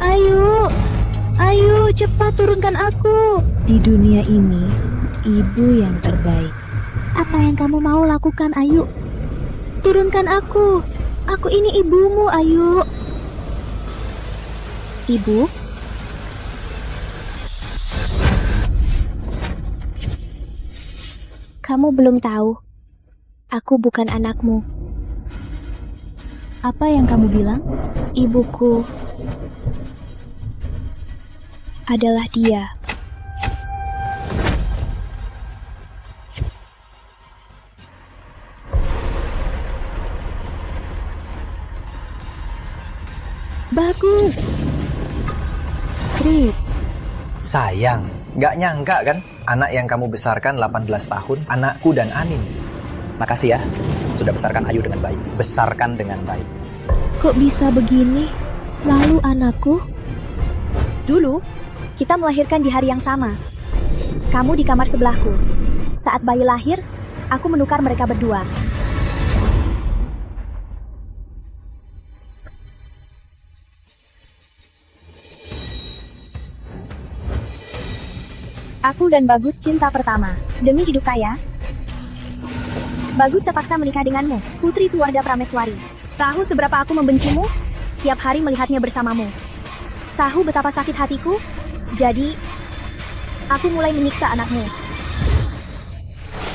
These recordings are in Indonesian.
Ayu, ayu, cepat turunkan aku. Di dunia ini, ibu yang terbaik. Apa yang kamu mau lakukan, Ayu? Turunkan aku. Aku ini ibumu, Ayu. Ibu? Kamu belum tahu. Aku bukan anakmu. Apa yang kamu bilang? Ibuku adalah dia. Bagus. Sri. Sayang, gak nyangka kan? Anak yang kamu besarkan 18 tahun, anakku dan Anin. Makasih ya, sudah besarkan Ayu dengan baik. Besarkan dengan baik. Kok bisa begini? Lalu anakku? Dulu, kita melahirkan di hari yang sama. Kamu di kamar sebelahku. Saat bayi lahir, aku menukar mereka berdua. Aku dan Bagus cinta pertama. Demi hidup kaya, Bagus terpaksa menikah denganmu, Putri Tuarda Prameswari. Tahu seberapa aku membencimu? Tiap hari melihatnya bersamamu. Tahu betapa sakit hatiku? Jadi, aku mulai menyiksa anakmu.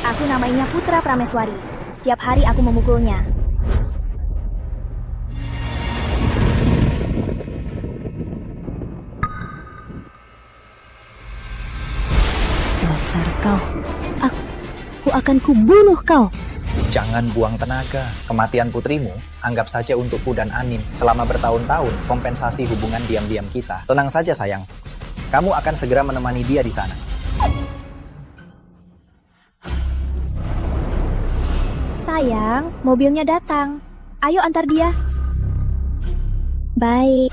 Aku namanya Putra Prameswari. Tiap hari aku memukulnya. Dasar kau. Aku akan kubunuh kau. Jangan buang tenaga. Kematian putrimu, anggap saja untukku dan Anin. Selama bertahun-tahun, kompensasi hubungan diam-diam kita. Tenang saja sayang. Kamu akan segera menemani dia di sana. Sayang, mobilnya datang. Ayo antar dia. Baik,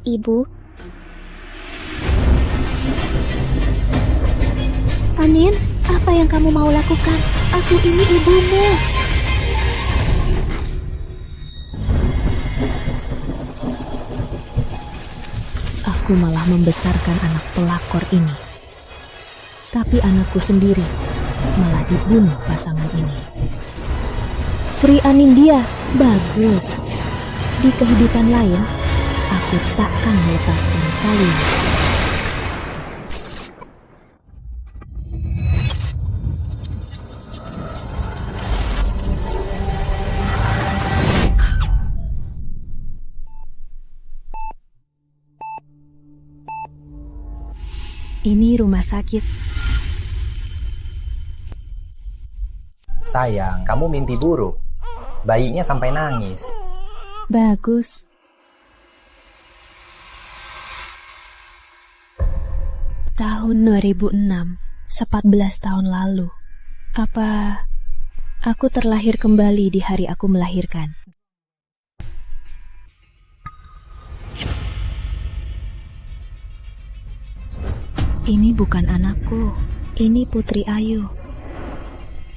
Ibu. Anin, apa yang kamu mau lakukan? Aku ini ibumu. Aku malah membesarkan anak pelakor ini. Tapi anakku sendiri malah dibunuh pasangan ini. Sri Anindya, bagus. Di kehidupan lain, aku takkan melepaskan kalian. Ini rumah sakit. Sayang, kamu mimpi buruk. Bayinya sampai nangis. Bagus. Tahun 2006, 14 tahun lalu. Apa aku terlahir kembali di hari aku melahirkan? Ini bukan anakku, ini Putri Ayu.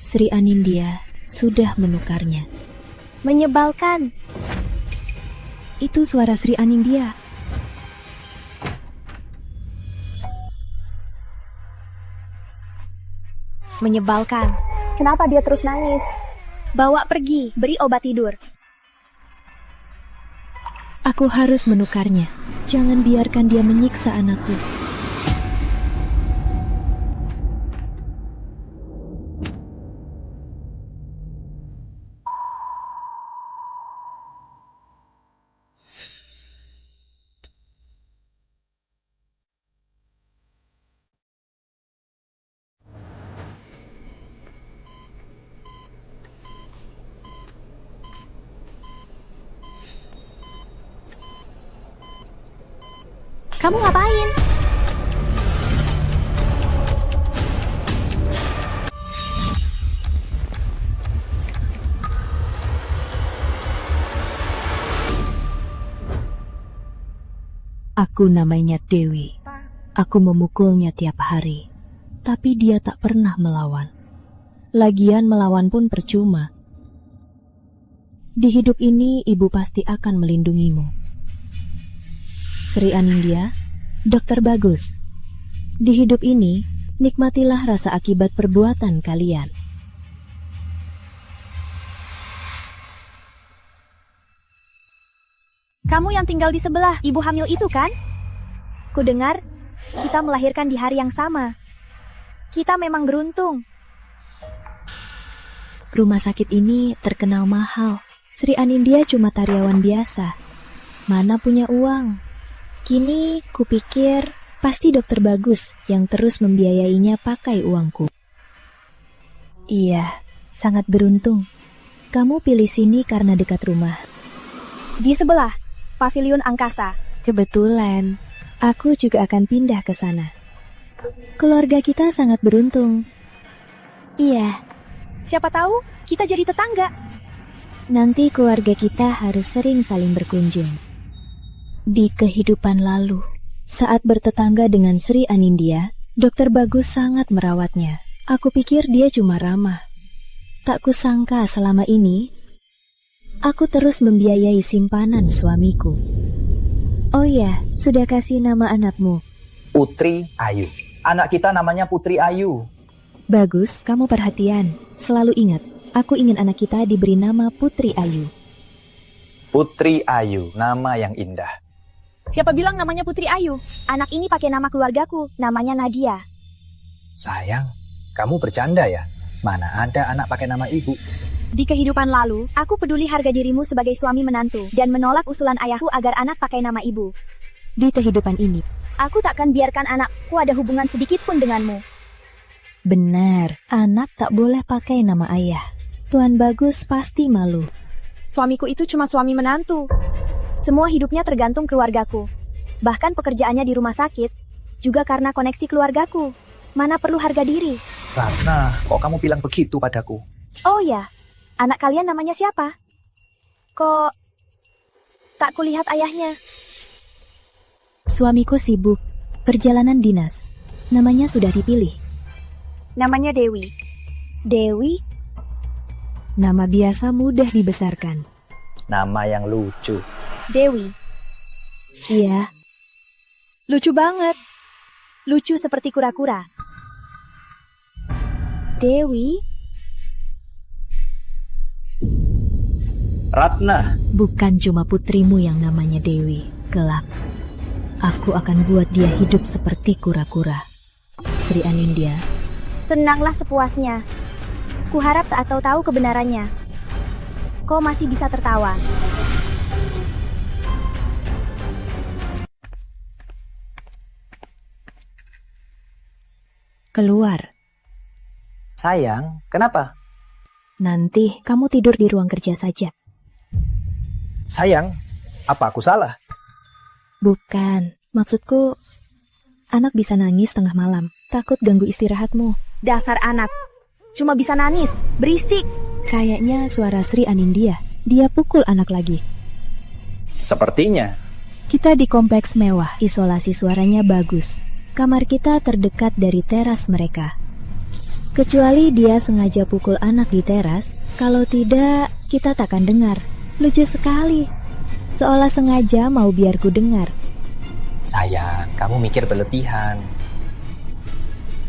Sri Anindya sudah menukarnya. Menyebalkan. Itu suara Sri Anindya. Menyebalkan. Kenapa dia terus nangis? Bawa pergi, beri obat tidur. Aku harus menukarnya. Jangan biarkan dia menyiksa anakku. Kamu ngapain? Aku namanya Dewi. Aku memukulnya tiap hari. Tapi dia tak pernah melawan. Lagian melawan pun percuma. Di hidup ini ibu pasti akan melindungimu. Sri Anindya, Dokter Bagus. Di hidup ini, nikmatilah rasa akibat perbuatan kalian. Kamu yang tinggal di sebelah, ibu hamil itu kan? Kudengar, kita melahirkan di hari yang sama. Kita memang beruntung. Rumah sakit ini terkenal mahal. Sri Anindya cuma karyawan biasa. Mana punya uang? Kini kupikir pasti Dokter Bagus yang terus membiayainya pakai uangku. Iya, sangat beruntung. Kamu pilih sini karena dekat rumah. Di sebelah, pavilion angkasa. Kebetulan, aku juga akan pindah ke sana. Keluarga kita sangat beruntung. Iya, Siapa tahu kita jadi tetangga. nanti keluarga kita harus sering saling berkunjung. Di kehidupan lalu, saat bertetangga dengan Sri Anindya, Dokter Bagus sangat merawatnya. Aku pikir dia cuma ramah. Tak kusangka selama ini, aku terus membiayai simpanan suamiku. Oh ya, sudah kasih nama anakmu. Putri Ayu. Anak kita namanya Putri Ayu. Bagus, kamu perhatian. Selalu ingat, aku ingin anak kita diberi nama Putri Ayu. Putri Ayu, nama yang indah. Siapa bilang namanya Putri Ayu? Anak ini pakai nama keluargaku, namanya Nadia. Sayang, kamu bercanda ya? Mana ada anak pakai nama ibu? Di kehidupan lalu, aku peduli harga dirimu sebagai suami menantu dan menolak usulan ayahku agar anak pakai nama ibu. Di kehidupan ini, Aku takkan biarkan anakku ada hubungan sedikit pun denganmu. benar, anak tak boleh pakai nama ayah. Tuan Bagus pasti malu. Suamiku itu cuma suami menantu. Semua hidupnya tergantung keluargaku. Bahkan pekerjaannya di rumah sakit, juga karena koneksi keluargaku. Mana perlu harga diri. Ratna, kok kamu bilang begitu padaku? Oh ya, anak kalian namanya siapa? Kok tak kulihat ayahnya? Suamiku sibuk, perjalanan dinas. Namanya sudah dipilih. Namanya Dewi. Dewi? Nama biasa mudah dibesarkan. Nama yang lucu. Dewi. Iya, Lucu banget. Lucu seperti kura-kura. Dewi? Ratna, bukan cuma putrimu yang namanya Dewi. Kelak, aku akan buat dia hidup seperti kura-kura. Sri Anindya. Senanglah sepuasnya. Kuharap saat kau tahu kebenarannya, kau masih bisa tertawa. Keluar. sayang, kenapa? Nanti kamu tidur di ruang kerja saja. Sayang, apa aku salah? Bukan, maksudku anak bisa nangis tengah malam. Takut ganggu istirahatmu. Dasar anak. Cuma bisa nangis, berisik. Kayaknya suara Sri Anindya. Dia pukul anak lagi. Sepertinya. Kita di kompleks mewah, isolasi suaranya bagus. Kamar kita terdekat dari teras mereka. Kecuali dia sengaja pukul anak di teras, kalau tidak, kita takkan dengar. Lucu sekali. Seolah sengaja mau biar ku dengar. Sayang, kamu mikir berlebihan.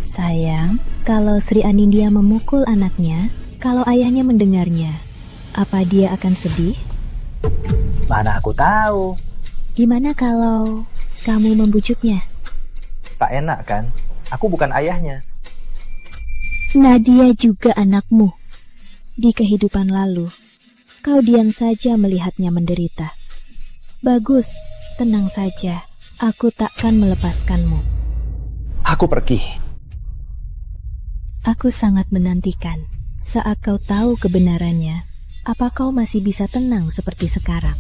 Sayang, kalau Sri Anindya memukul anaknya, kalau ayahnya mendengarnya, apa dia akan sedih? Mana aku tahu. Gimana kalau kamu membujuknya? Tak enak kan? Aku bukan ayahnya. Nadia juga anakmu. Di kehidupan lalu, kau diam saja melihatnya menderita. Bagus, tenang saja. Aku takkan melepaskanmu. Aku pergi. Aku sangat menantikan. Saat kau tahu kebenarannya, apa kau masih bisa tenang seperti sekarang?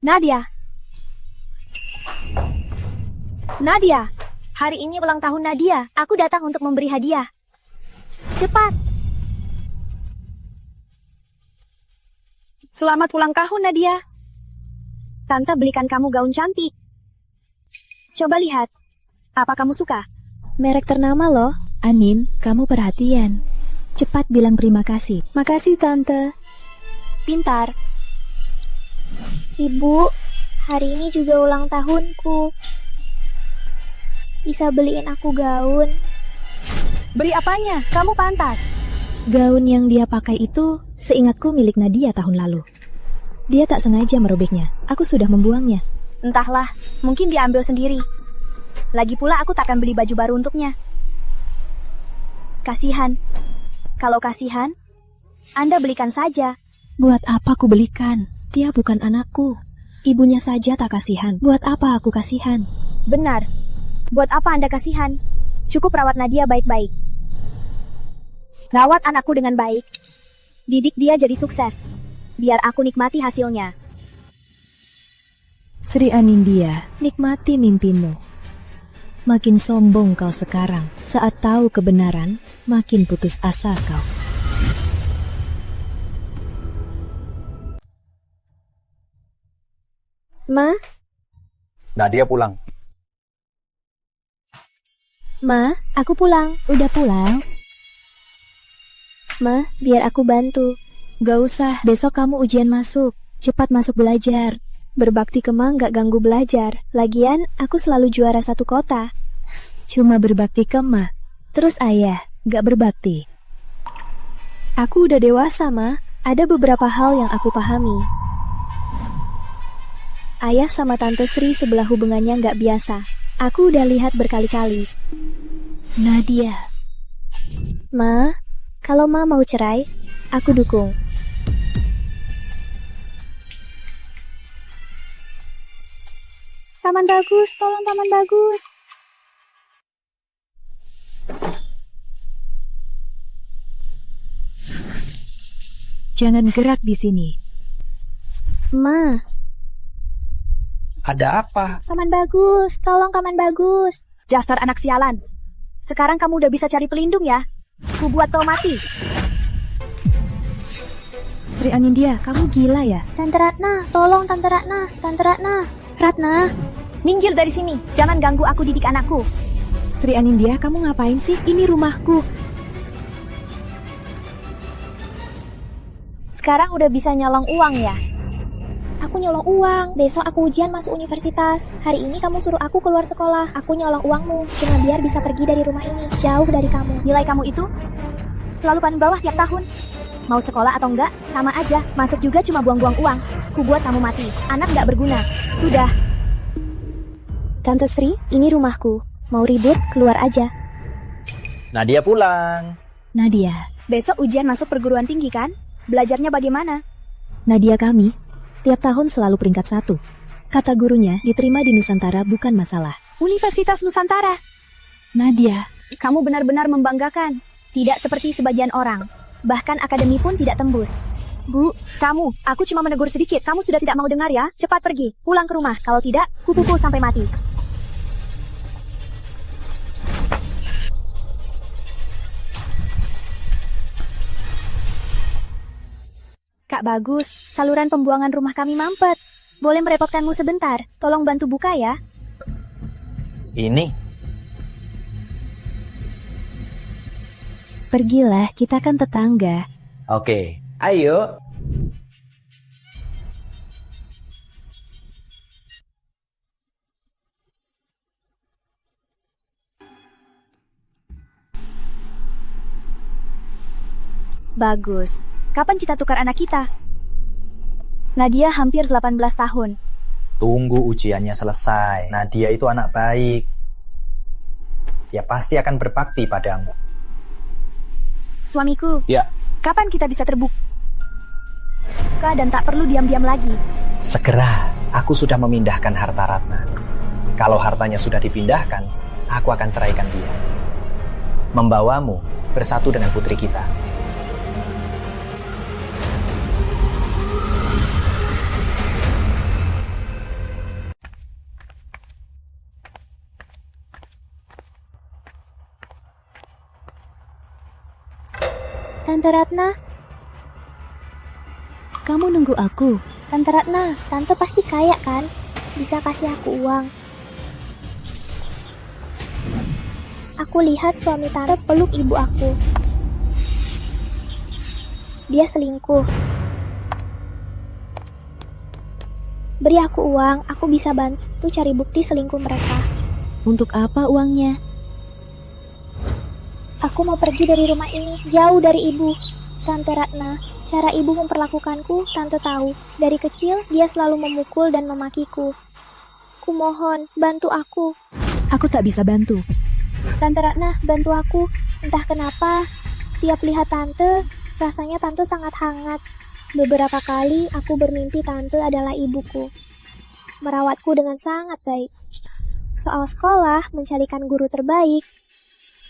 Nadia. Nadia, hari ini ulang tahun Nadia. Aku datang untuk memberi hadiah. Cepat. Selamat ulang tahun Nadia. Tante belikan kamu gaun cantik. Coba lihat. Apa kamu suka? Merek ternama loh. Anin, kamu perhatian. Cepat bilang terima kasih. Makasih, Tante. Pintar. Ibu, hari ini juga ulang tahunku. Bisa beliin aku gaun? Beli apanya? Kamu pantas. Gaun yang dia pakai itu, seingatku milik Nadia tahun lalu. Dia tak sengaja merobeknya. Aku sudah membuangnya. Entahlah, mungkin dia ambil sendiri. Lagi pula aku takkan beli baju baru untuknya. Kasihan. Kalau kasihan, Anda belikan saja. Buat apa aku belikan? Dia bukan anakku. Ibunya saja tak kasihan. Buat apa aku kasihan? Benar. Buat apa Anda kasihan? Cukup rawat Nadia baik-baik. Rawat anakku dengan baik. Didik dia jadi sukses. Biar aku nikmati hasilnya. Sri Anindya, nikmati mimpimu. Makin sombong kau sekarang. Saat tahu kebenaran, makin putus asa kau. Ma? Nadia pulang. Ma, aku pulang. Udah pulang? Ma, biar aku bantu. Gak usah, besok kamu ujian masuk. Cepat masuk belajar. Berbakti ke Ma gak ganggu belajar. Lagian, aku selalu juara 1 kota. Cuma berbakti ke Ma. Terus ayah, gak berbakti. Aku udah dewasa, Ma. Ada beberapa hal yang aku pahami. Ayah sama Tante Sri sebelah hubungannya gak biasa. Aku udah lihat berkali-kali. Nadia. Ma, kalau Ma mau cerai, aku dukung. Taman bagus, tolong taman bagus. Jangan gerak di sini. Ma, Ada apa? taman bagus, tolong taman bagus. Dasar anak sialan. Sekarang kamu udah bisa cari pelindung ya? Ku buat kau mati. Sri Anindya, kamu gila ya? Tante Ratna, tolong Tante Ratna, Tante Ratna. Ratna, Minggir dari sini. Jangan ganggu aku didik anakku. Sri Anindya, kamu ngapain sih? Ini rumahku. Sekarang udah bisa nyolong uang ya? aku nyolong uang. Besok aku ujian masuk universitas. Hari ini kamu suruh aku keluar sekolah. Aku nyolong uangmu, cuma biar bisa pergi dari rumah ini, jauh dari kamu. Nilai kamu itu selalu paling bawah tiap tahun. Mau sekolah atau enggak, sama aja. Masuk juga cuma buang-buang uang. Ku buat kamu mati. Anak nggak berguna. Sudah. Tante Sri, ini rumahku. Mau ribut, keluar aja. Nadia pulang. Nadia. Besok ujian masuk perguruan tinggi kan? Belajarnya bagaimana? Nadia kami, tiap tahun selalu peringkat 1. Kata gurunya, diterima di Nusantara bukan masalah. Universitas Nusantara. Nadia. Kamu benar-benar membanggakan. Tidak seperti sebagian orang. Bahkan akademi pun tidak tembus. Bu, kamu, aku cuma menegur sedikit. Kamu sudah tidak mau dengar ya? Cepat pergi, pulang ke rumah. Kalau tidak, ku sampai mati. Kak Bagus, saluran pembuangan rumah kami mampet. Boleh merepotkanmu sebentar? Tolong bantu buka ya. Ini. Pergilah, kita kan tetangga. Oke, ayo. Bagus. Kapan kita tukar anak kita? Nadia hampir 18 tahun. Tunggu ujiannya selesai. Nadia itu anak baik. Dia pasti akan berbakti padamu. Suamiku, Ya, kapan kita bisa terbuka dan tak perlu diam-diam lagi? segera. Aku sudah memindahkan harta Ratna. Kalau hartanya sudah dipindahkan, aku akan ceraikan dia. Membawamu bersatu dengan putri kita. Tante Ratna, Kamu nunggu aku. Tante Ratna, Tante pasti kaya kan? Bisa kasih aku uang. Aku lihat suami Tante peluk ibu aku. Dia selingkuh. Beri aku uang, aku bisa bantu cari bukti selingkuh mereka. Untuk apa uangnya? Aku mau pergi dari rumah ini, jauh dari ibu. Tante Ratna, cara ibu memperlakukanku, tante tahu. Dari kecil, dia selalu memukul dan memakiku. Kumohon, bantu aku. Aku tak bisa bantu. Tante Ratna, bantu aku. Entah kenapa, tiap lihat tante, rasanya tante sangat hangat. Beberapa kali aku bermimpi tante adalah ibuku. Merawatku dengan sangat baik. Soal sekolah, mencarikan guru terbaik,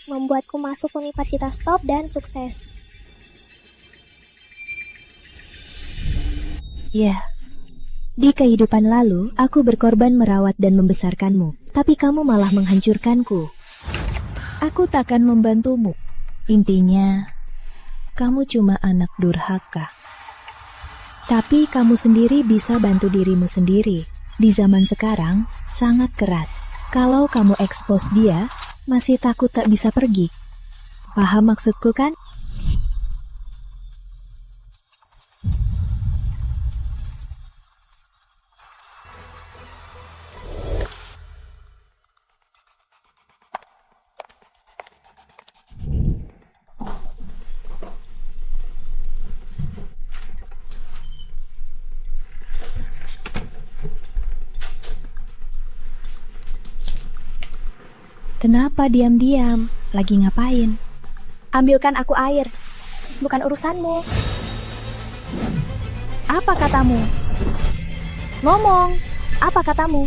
membuatku masuk universitas top dan sukses. Ya, di kehidupan lalu, aku berkorban merawat dan membesarkanmu, tapi kamu malah menghancurkanku. Aku takkan membantumu. Intinya, kamu cuma anak durhaka. Tapi kamu sendiri bisa bantu dirimu sendiri. Di zaman sekarang, sangat keras. Kalau kamu ekspos dia, masih takut tak bisa pergi. Paham maksudku kan? Kenapa diam-diam? Lagi ngapain? Ambilkan aku air. Bukan urusanmu. Apa katamu? Ngomong. Apa katamu?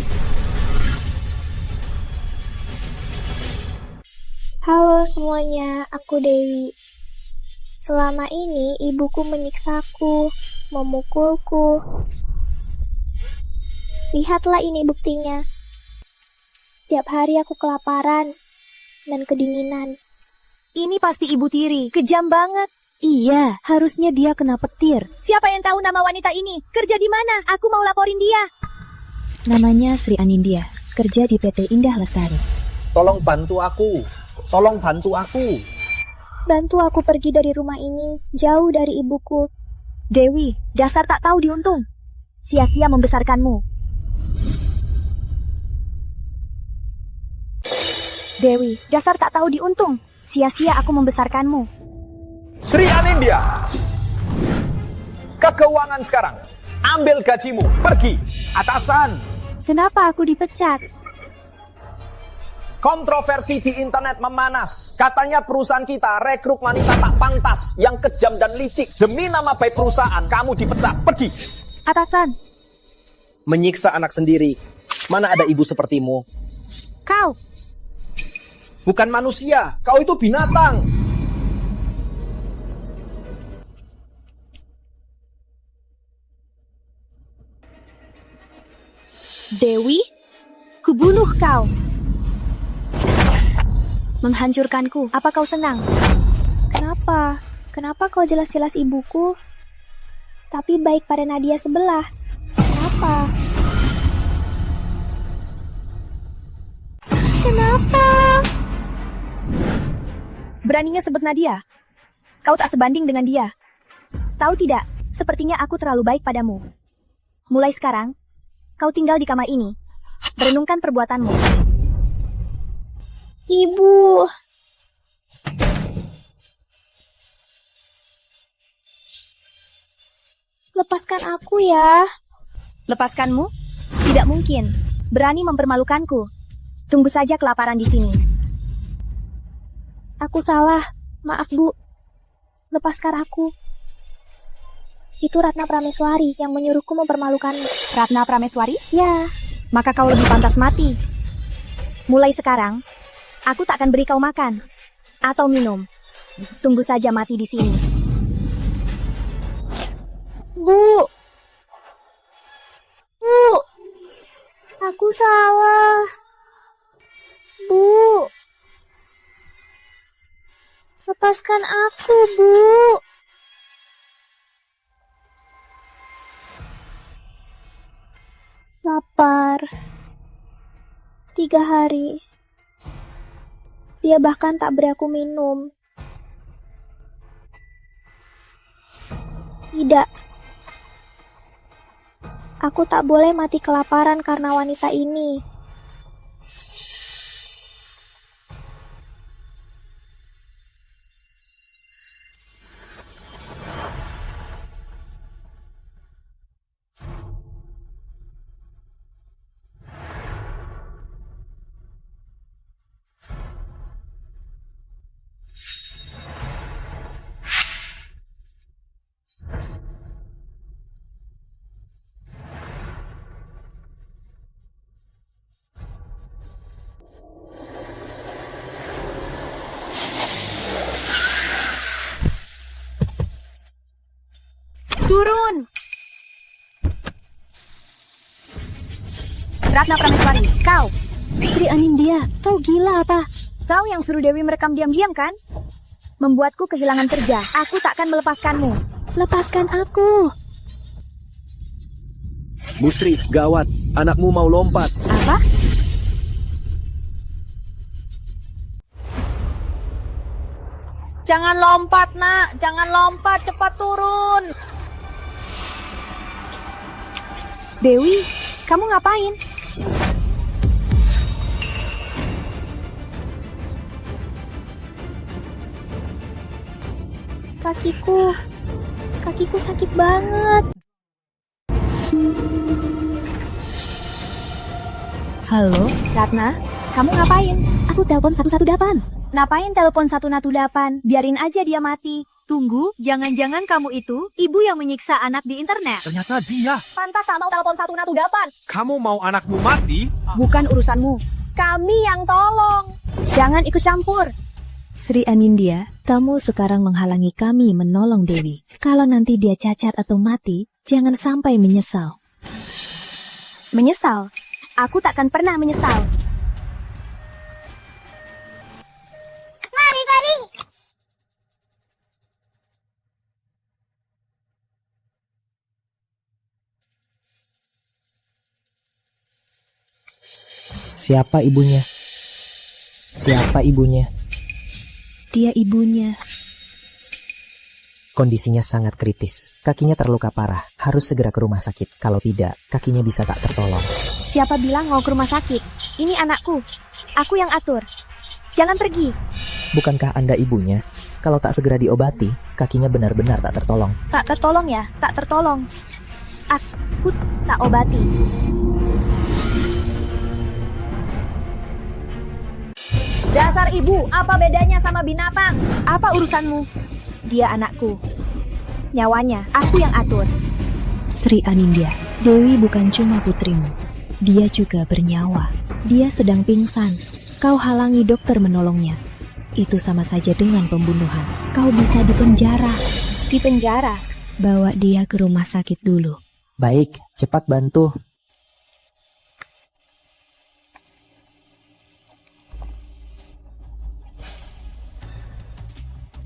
Halo semuanya, aku Dewi. Selama ini ibuku menyiksaku, memukulku. Lihatlah ini buktinya. Tiap hari aku kelaparan dan kedinginan. Ini pasti Ibu Tiri. Kejam banget. Iya, harusnya dia kena petir. Siapa yang tahu nama wanita ini? Kerja di mana? Aku mau laporin dia. Namanya Sri Anindya, kerja di PT Indah Lestari. Tolong bantu aku. Tolong bantu aku. Bantu aku pergi dari rumah ini, jauh dari ibuku. Dewi, dasar tak tahu diuntung. Sia-sia membesarkanmu. Dewi, dasar tak tahu diuntung. Sia-sia aku membesarkanmu. Sri Anindya, ke keuangan sekarang. Ambil gajimu, pergi. Atasan, Kenapa aku dipecat? kontroversi di internet memanas. Katanya perusahaan kita rekrut wanita tak pantas, yang kejam dan licik. Demi nama baik perusahaan, kamu dipecat. Pergi. Atasan, Menyiksa anak sendiri. Mana ada ibu sepertimu? kau. Bukan manusia, kau itu binatang. Dewi, kubunuh kau. Menghancurkanku, apa kau senang? Kenapa? Kenapa kau jelas-jelas ibuku, tapi baik pada Nadia sebelah? Kenapa? Kenapa? Beraninya sebut Nadia. Kau tak sebanding dengan dia. Tahu tidak, sepertinya aku terlalu baik padamu. Mulai sekarang, kau tinggal di kamar ini. Berenungkan perbuatanmu. Ibu. Lepaskan aku ya. Lepaskanmu? Tidak mungkin. Berani mempermalukanku. Tunggu saja kelaparan di sini. Aku salah. Maaf, Bu. Lepaskan aku. Itu Ratna Prameswari yang menyuruhku mempermalukanmu. Ratna Prameswari? Ya, Maka kau lebih pantas mati. Mulai sekarang, aku tak akan beri kau makan atau minum. Tunggu saja mati di sini. Bu. Bu. Aku salah. Bu. Lepaskan aku, Bu. Lapar. 3 hari. Dia bahkan tak beri aku minum. Tidak. Aku tak boleh mati kelaparan karena wanita ini. Turun! Ratna Prameswari, kau! Sri Anindya, kau gila apa? Kau yang suruh Dewi merekam diam-diam kan? Membuatku kehilangan kerja. Aku takkan melepaskanmu. Lepaskan aku. Bu Sri, gawat. Anakmu mau lompat. Apa? Jangan lompat, nak. Jangan lompat. Cepat turun. Dewi, kamu ngapain? Kakiku sakit banget. Halo, Ratna, kamu ngapain? aku telepon 118. Ngapain telepon 118? Biarin aja dia mati. Tunggu, jangan-jangan kamu itu ibu yang menyiksa anak di internet. Ternyata dia. Pantas sama telepon 118. Kamu mau anakmu mati? Bukan urusanmu. Kami yang tolong. Jangan ikut campur. Sri Anindya, kamu sekarang menghalangi kami menolong Dewi. Kalau nanti dia cacat atau mati, jangan sampai menyesal. Menyesal? Aku takkan pernah menyesal. Siapa ibunya? Siapa ibunya? Dia ibunya. Kondisinya sangat kritis. Kakinya terluka parah. Harus segera ke rumah sakit. Kalau tidak, kakinya bisa tak tertolong. Siapa bilang mau ke rumah sakit? Ini anakku. Aku yang atur. Jangan pergi. Bukankah Anda ibunya? Kalau tak segera diobati, kakinya benar-benar tak tertolong. Tak tertolong ya? Tak tertolong. Aku tak obati. Dasar ibu, apa bedanya sama binatang? Apa urusanmu? Dia anakku. Nyawanya, aku yang atur. Sri Anindya, Dewi bukan cuma putrimu. Dia juga bernyawa. Dia sedang pingsan. Kau halangi dokter menolongnya. Itu sama saja dengan pembunuhan. Kau bisa dipenjara. Di penjara? Bawa dia ke rumah sakit dulu. Baik, cepat bantu.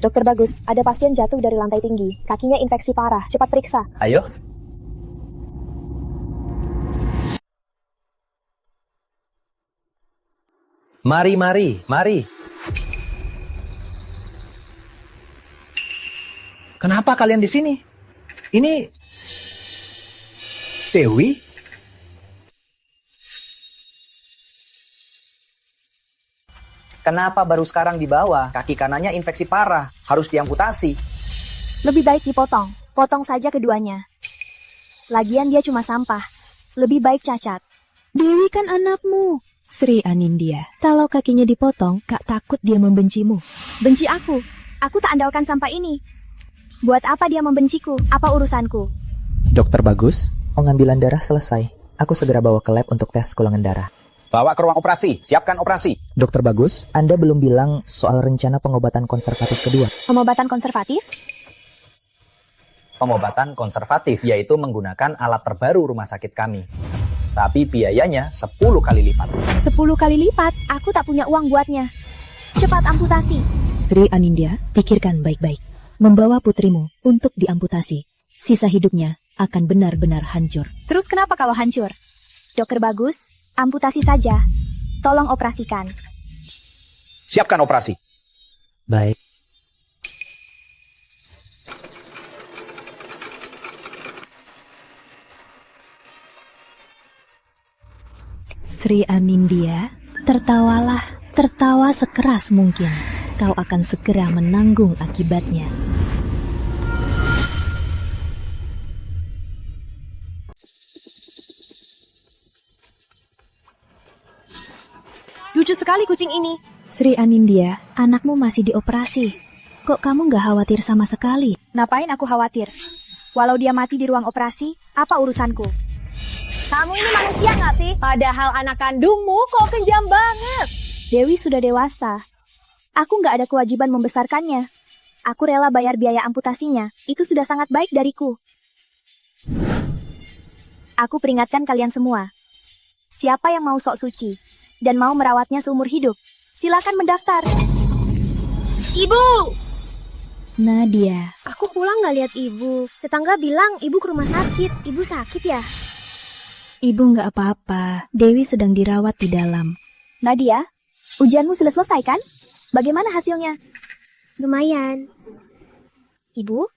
Dokter Bagus, ada pasien jatuh dari lantai tinggi. Kakinya infeksi parah. Cepat periksa. Ayo. Mari. Kenapa kalian di sini? Ini Dewi? Kenapa baru sekarang dibawa? Kaki kanannya infeksi parah, harus diamputasi. Lebih baik dipotong. Potong saja keduanya. Lagian dia cuma sampah. Lebih baik cacat. Dewi kan anakmu. Sri Anindya, kalau kakinya dipotong, Kak takut dia membencimu. Benci aku. Aku tak andalkan sampah ini. Buat apa dia membenciku? Apa urusanku? Dokter Bagus, pengambilan darah selesai. Aku segera bawa ke lab untuk tes golongan darah. Bawa ke ruang operasi, siapkan operasi. Dokter Bagus, Anda belum bilang soal rencana pengobatan konservatif kedua. Pengobatan konservatif? Pengobatan konservatif, yaitu menggunakan alat terbaru rumah sakit kami. Tapi biayanya 10 kali lipat. 10 kali lipat? Aku tak punya uang buatnya. Cepat amputasi. Sri Anindya, pikirkan baik-baik. Membawa putrimu untuk diamputasi. Sisa hidupnya akan benar-benar hancur. Terus kenapa kalau hancur? Dokter Bagus, amputasi saja. Tolong operasikan. Siapkan operasi. Baik. Sri Anindya, tertawalah, tertawa sekeras mungkin. Kau akan segera menanggung akibatnya. Lucu sekali kucing ini. Sri Anindya, anakmu masih dioperasi. Kok kamu gak khawatir sama sekali? Ngapain aku khawatir? Walau dia mati di ruang operasi, apa urusanku? Kamu ini manusia nggak sih? Padahal anak kandungmu kok kejam banget. Dewi sudah dewasa. Aku nggak ada kewajiban membesarkannya. Aku rela bayar biaya amputasinya. Itu sudah sangat baik dariku. Aku peringatkan kalian semua. Siapa yang mau sok suci dan mau merawatnya seumur hidup, silakan mendaftar. Ibu! Nadia, Aku pulang nggak lihat ibu. Tetangga bilang ibu ke rumah sakit. Ibu sakit ya? ibu gak apa-apa. Dewi sedang dirawat di dalam. Nadia, ujianmu sudah selesai kan? Bagaimana hasilnya? Lumayan. Ibu,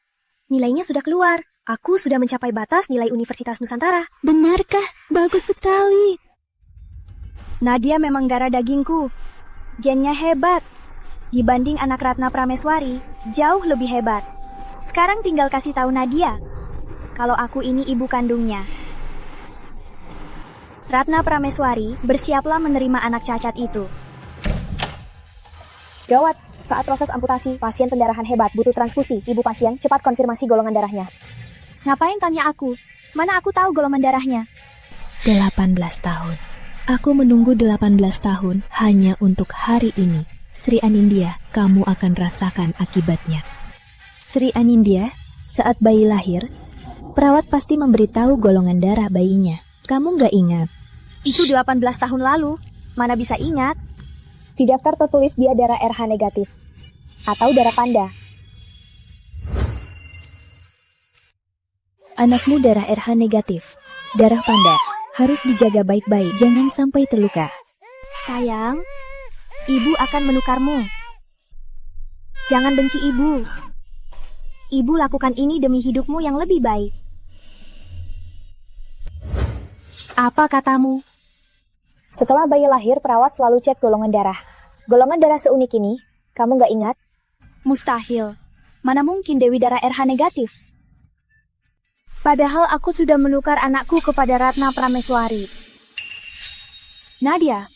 nilainya sudah keluar. Aku sudah mencapai batas nilai Universitas Nusantara. Benarkah? Bagus sekali. Nadia memang darah dagingku. Gennya hebat. Dibanding anak Ratna Prameswari, jauh lebih hebat. Sekarang tinggal kasih tahu Nadia, kalau aku ini ibu kandungnya. Ratna Prameswari, bersiaplah menerima anak cacat itu. Gawat, saat proses amputasi, pasien pendarahan hebat butuh transfusi. Ibu pasien, cepat konfirmasi golongan darahnya. Ngapain tanya aku? Mana aku tahu golongan darahnya? 18 tahun. Aku menunggu 18 tahun hanya untuk hari ini. Sri Anindya, kamu akan rasakan akibatnya. Sri Anindya, saat bayi lahir, perawat pasti memberitahu golongan darah bayinya. Kamu nggak ingat? Itu 18 tahun lalu. Mana bisa ingat? Di daftar tertulis dia darah RH negatif. Atau darah panda. Anakmu darah RH negatif. Darah panda. Harus dijaga baik-baik, jangan sampai terluka. Sayang, ibu akan menukarmu. Jangan benci ibu. Ibu lakukan ini demi hidupmu yang lebih baik. Apa katamu? Setelah bayi lahir, perawat selalu cek golongan darah. Golongan darah seunik ini, kamu nggak ingat? Mustahil. Mana mungkin Dewi darah RH negatif? Padahal aku sudah menukar anakku kepada Ratna Prameswari. Nadia,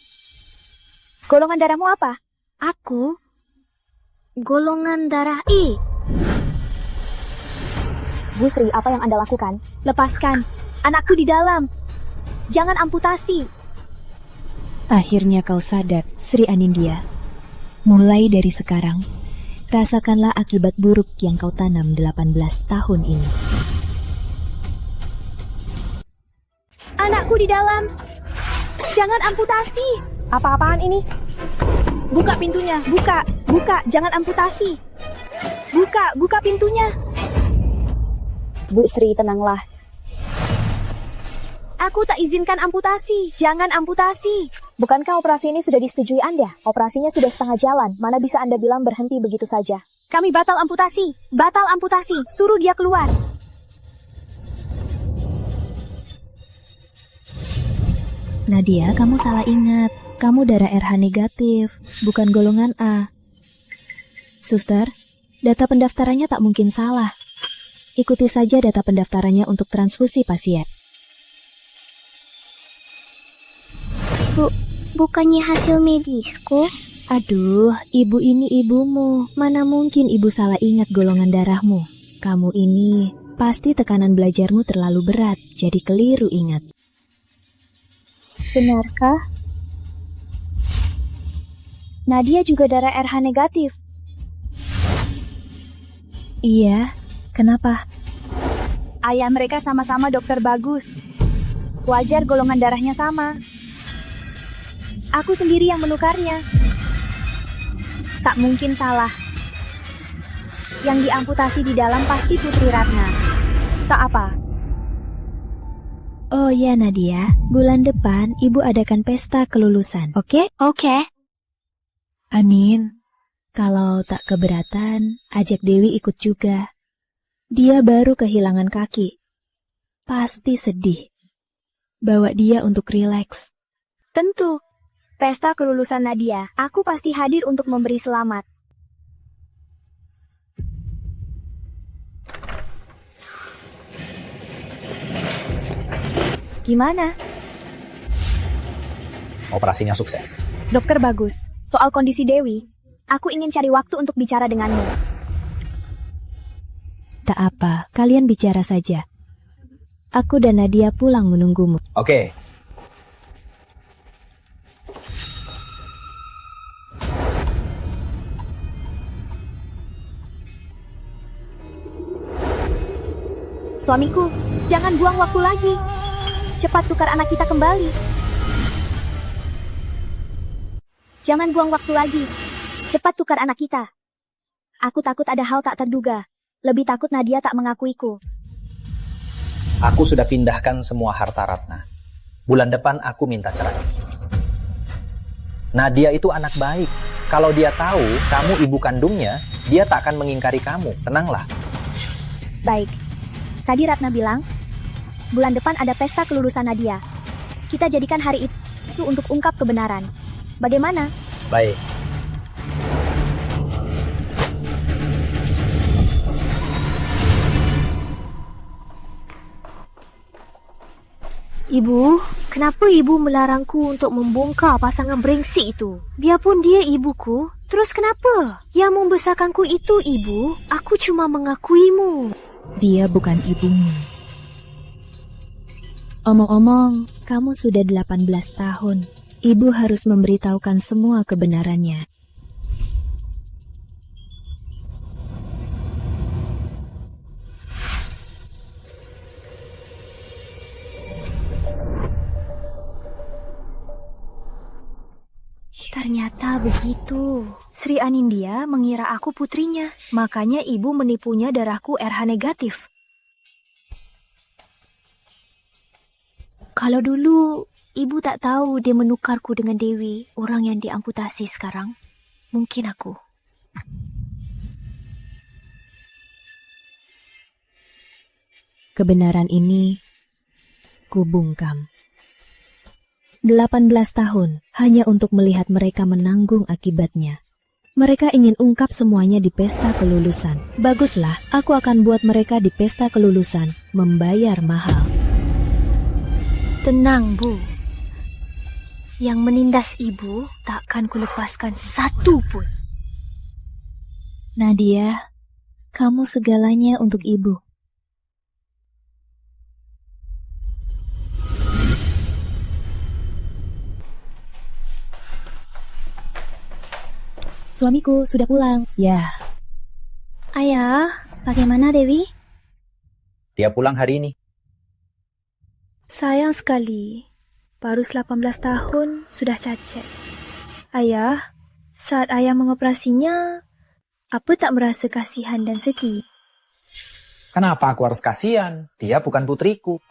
golongan darahmu apa? Aku? Golongan darah I. Bu Sri, apa yang Anda lakukan? Lepaskan. Anakku di dalam. Jangan amputasi. Akhirnya kau sadar, Sri Anindya. Mulai dari sekarang, rasakanlah akibat buruk yang kau tanam 18 tahun ini. Anakku di dalam. Jangan amputasi. Apa-apaan ini? Buka pintunya. Buka. Buka. Jangan amputasi. Buka pintunya. Bu Sri, tenanglah. Aku tak izinkan amputasi. Jangan amputasi. Bukankah operasi ini sudah disetujui Anda? Operasinya sudah setengah jalan. Mana bisa Anda bilang berhenti begitu saja? Kami batal amputasi. Batal amputasi. Suruh dia keluar. Nadia, kamu salah ingat. Kamu darah RH negatif, bukan golongan A. Suster, data pendaftarannya tak mungkin salah. Ikuti saja data pendaftarannya untuk transfusi pasien. Bukannya hasil medisku? Aduh, ibu ini ibumu. Mana mungkin ibu salah ingat golongan darahmu. Kamu ini pasti tekanan belajarmu terlalu berat, jadi keliru ingat. Benarkah? Nadia juga darah RH negatif. Iya, kenapa? Ayah mereka sama-sama dokter bagus. Wajar golongan darahnya sama. Aku sendiri yang menukarnya. Tak mungkin salah. Yang diamputasi di dalam pasti Putri Ratna. Tak apa. Oh ya Nadia, bulan depan ibu adakan pesta kelulusan, oke? Oke. Anin, kalau tak keberatan, ajak Dewi ikut juga. Dia baru kehilangan kaki. Pasti sedih. Bawa dia untuk rileks. Tentu. Pesta kelulusan Nadia, aku pasti hadir untuk memberi selamat. Gimana? Operasinya sukses. Dokter bagus. Soal kondisi Dewi, aku ingin cari waktu untuk bicara denganmu. Tak apa, kalian bicara saja. Aku dan Nadia pulang menunggumu. Oke. Suamiku, jangan buang waktu lagi. Cepat tukar anak kita kembali. Jangan buang waktu lagi. Cepat tukar anak kita. Aku takut ada hal tak terduga. Lebih takut Nadia tak mengakuiku. Aku sudah pindahkan semua harta Ratna. Bulan depan aku minta cerai. Nadia itu anak baik. Kalau dia tahu kamu ibu kandungnya, dia tak akan mengingkari kamu. Tenanglah. Baik. Tadi Ratna bilang, bulan depan ada pesta kelulusan Nadia. Kita jadikan hari itu untuk ungkap kebenaran. Bagaimana? Baik. Ibu, kenapa ibu melarangku untuk membongkar pasangan brengsek itu? Biarpun dia ibuku, terus kenapa? Yang membesarkanku itu ibu, aku cuma mengakuimu. Dia bukan ibumu. Omong-omong, kamu sudah 18 tahun. Ibu harus memberitahukan semua kebenarannya. Ternyata begitu. Sri Anindya mengira aku putrinya. Makanya ibu menipunya darahku RH negatif. Kalau dulu ibu tak tahu dia menukarku dengan Dewi, orang yang diamputasi sekarang, mungkin aku. Kebenaran ini kubungkam. 18 tahun hanya untuk melihat mereka menanggung akibatnya. Mereka ingin ungkap semuanya di pesta kelulusan. Baguslah, aku akan buat mereka di pesta kelulusan membayar mahal. Tenang, Bu. Yang menindas ibu takkan kulepaskan satu pun. Nadia, kamu segalanya untuk ibu. Suamiku sudah pulang. Ya. Ayah, bagaimana Dewi? Dia pulang hari ini. Sayang sekali, baru 18 tahun sudah cacat. Ayah, saat ayah mengoperasinya, apa tak merasa kasihan dan sedih? Kenapa aku harus kasihan? Dia bukan putriku.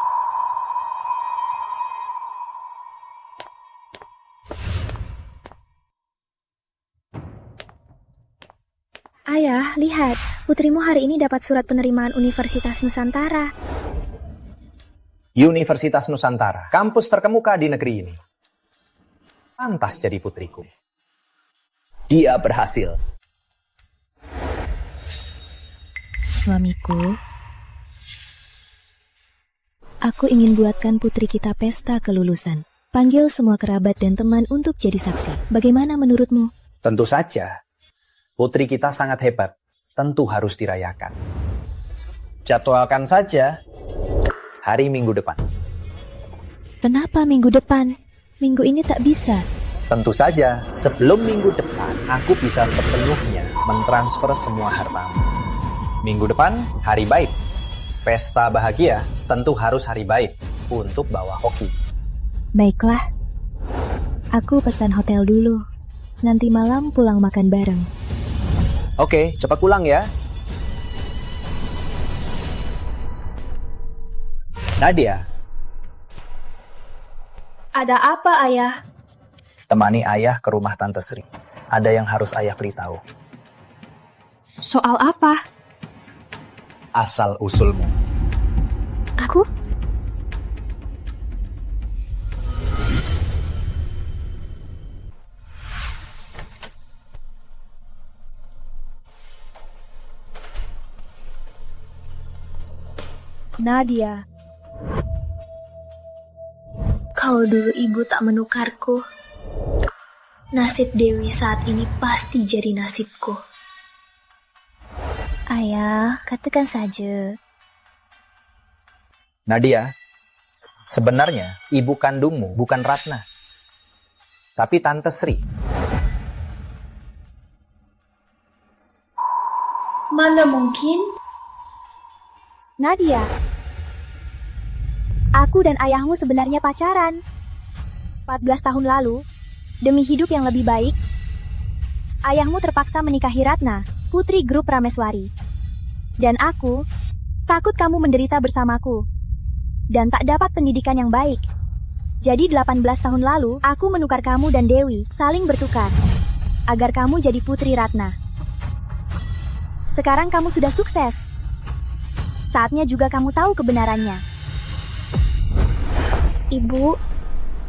Ayah, lihat, putrimu hari ini dapat surat penerimaan Universitas Nusantara. Universitas Nusantara, kampus terkemuka di negeri ini. Pantas jadi putriku. Dia berhasil. Suamiku, aku ingin buatkan putri kita pesta kelulusan. Panggil semua kerabat dan teman untuk jadi saksi. Bagaimana menurutmu? Tentu saja. Putri kita sangat hebat. Tentu harus dirayakan. Jadwalkan saja hari Minggu depan. Kenapa minggu depan? Minggu ini tak bisa. Tentu saja, sebelum minggu depan, aku bisa sepenuhnya mentransfer semua hartamu. Minggu depan, hari baik. Pesta bahagia, tentu harus hari baik untuk bawa hoki. Baiklah. Aku pesan hotel dulu. Nanti malam pulang makan bareng. Oke, cepat pulang ya. Nadia, Ada apa, Ayah? temani ayah ke rumah Tante Sri. Ada yang harus ayah beritahu. Soal apa? Asal-usulmu. Aku? Nadia. Kalau dulu ibu tak menukarku, nasib Dewi saat ini pasti jadi nasibku. Ayah, katakan saja. Nadia, sebenarnya ibu kandungmu bukan Ratna, tapi Tante Sri. Mana mungkin? Nadia. Aku dan ayahmu sebenarnya pacaran. 14 tahun lalu, demi hidup yang lebih baik, ayahmu terpaksa menikahi Ratna, putri grup Prameswari. Dan aku takut kamu menderita bersamaku dan tak dapat pendidikan yang baik. Jadi 18 tahun lalu, aku menukar kamu dan Dewi saling bertukar agar kamu jadi putri Ratna. Sekarang kamu sudah sukses. Saatnya juga kamu tahu kebenarannya. Ibu,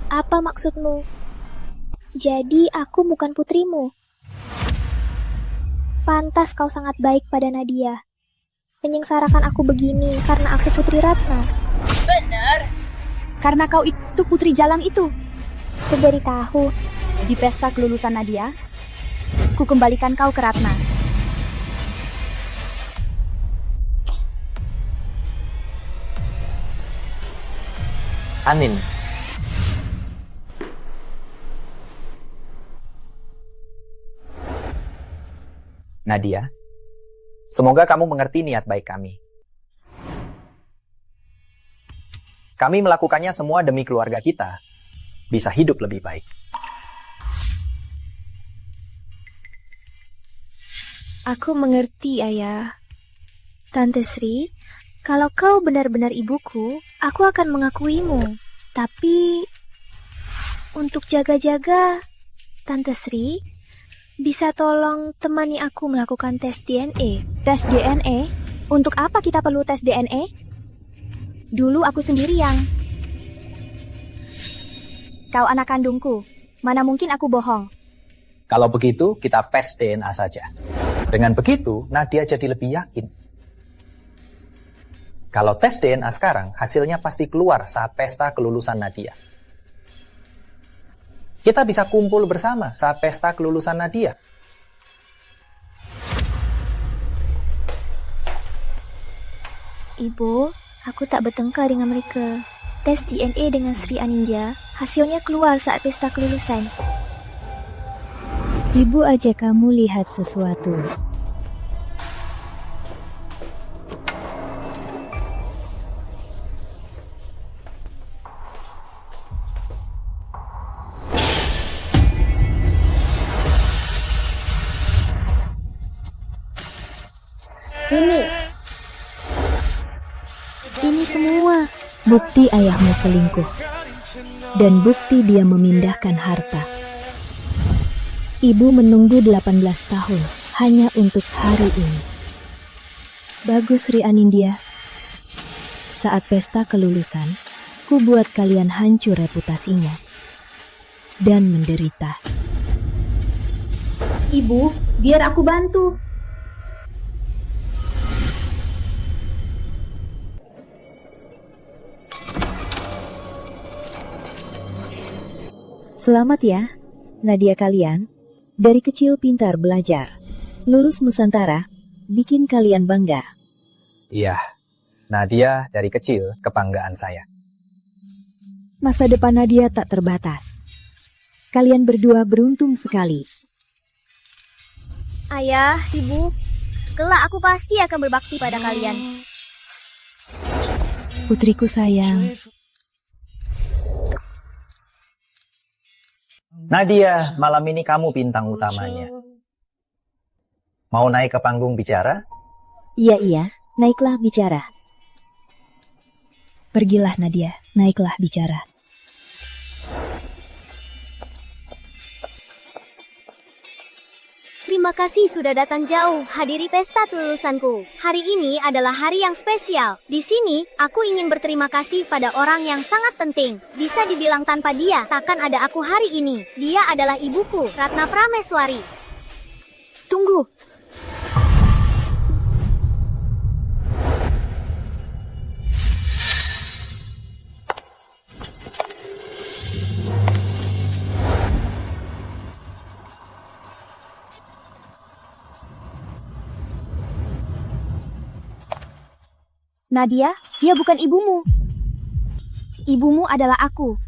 apa maksudmu? Jadi aku bukan putrimu. Pantas kau sangat baik pada Nadia. Menyengsarakan aku begini karena aku putri Ratna. Karena kau itu putri Jalang itu. Kuberitahu, Di pesta kelulusan Nadia, ku kembalikan kau ke Ratna. Anin. Nadia, semoga kamu mengerti niat baik kami. Kami melakukannya semua demi keluarga kita bisa hidup lebih baik. Aku mengerti, Ayah. Tante Sri, kalau kau benar-benar ibuku, aku akan mengakuimu. Tapi, untuk jaga-jaga, Tante Sri, bisa tolong temani aku melakukan tes DNA? Tes DNA? Untuk apa kita perlu tes DNA? Dulu aku sendiri yang... Kau anak kandungku. Mana mungkin aku bohong. Kalau begitu, kita tes DNA saja. Dengan begitu, Nadia jadi lebih yakin. Kalau tes DNA sekarang, hasilnya pasti keluar saat pesta kelulusan Nadia. Kita bisa kumpul bersama saat pesta kelulusan Nadia. Ibu, aku tak bertengkar dengan mereka. Tes DNA dengan Sri Anindya, hasilnya keluar saat pesta kelulusan. Ibu ajak kamu lihat sesuatu. Ini semua bukti ayahmu selingkuh dan bukti dia memindahkan harta. Ibu menunggu 18 tahun hanya untuk hari ini. Bagus, Sri Anindya. Saat pesta kelulusan, ku buat kalian hancur reputasinya dan menderita. Ibu, biar aku bantu. Selamat ya, Nadia kalian. Dari kecil pintar belajar. Lulus Nusantara, bikin kalian bangga. Iya, Nadia dari kecil kebanggaan saya. Masa depan Nadia tak terbatas. Kalian berdua beruntung sekali. Ayah, ibu, kelak aku pasti akan berbakti pada kalian. Putriku sayang. Nadia, malam ini kamu bintang utamanya. Mau naik ke panggung bicara? Iya, naiklah bicara. Pergilah Nadia, naiklah bicara. Terima kasih sudah datang jauh hadiri pesta kelulusanku. Hari ini adalah hari yang spesial. Di sini, aku ingin berterima kasih pada orang yang sangat penting. Bisa dibilang tanpa dia, takkan ada aku hari ini. Dia adalah ibuku, Ratna Prameswari. Tunggu. Nadia, dia bukan ibumu. Ibumu adalah aku.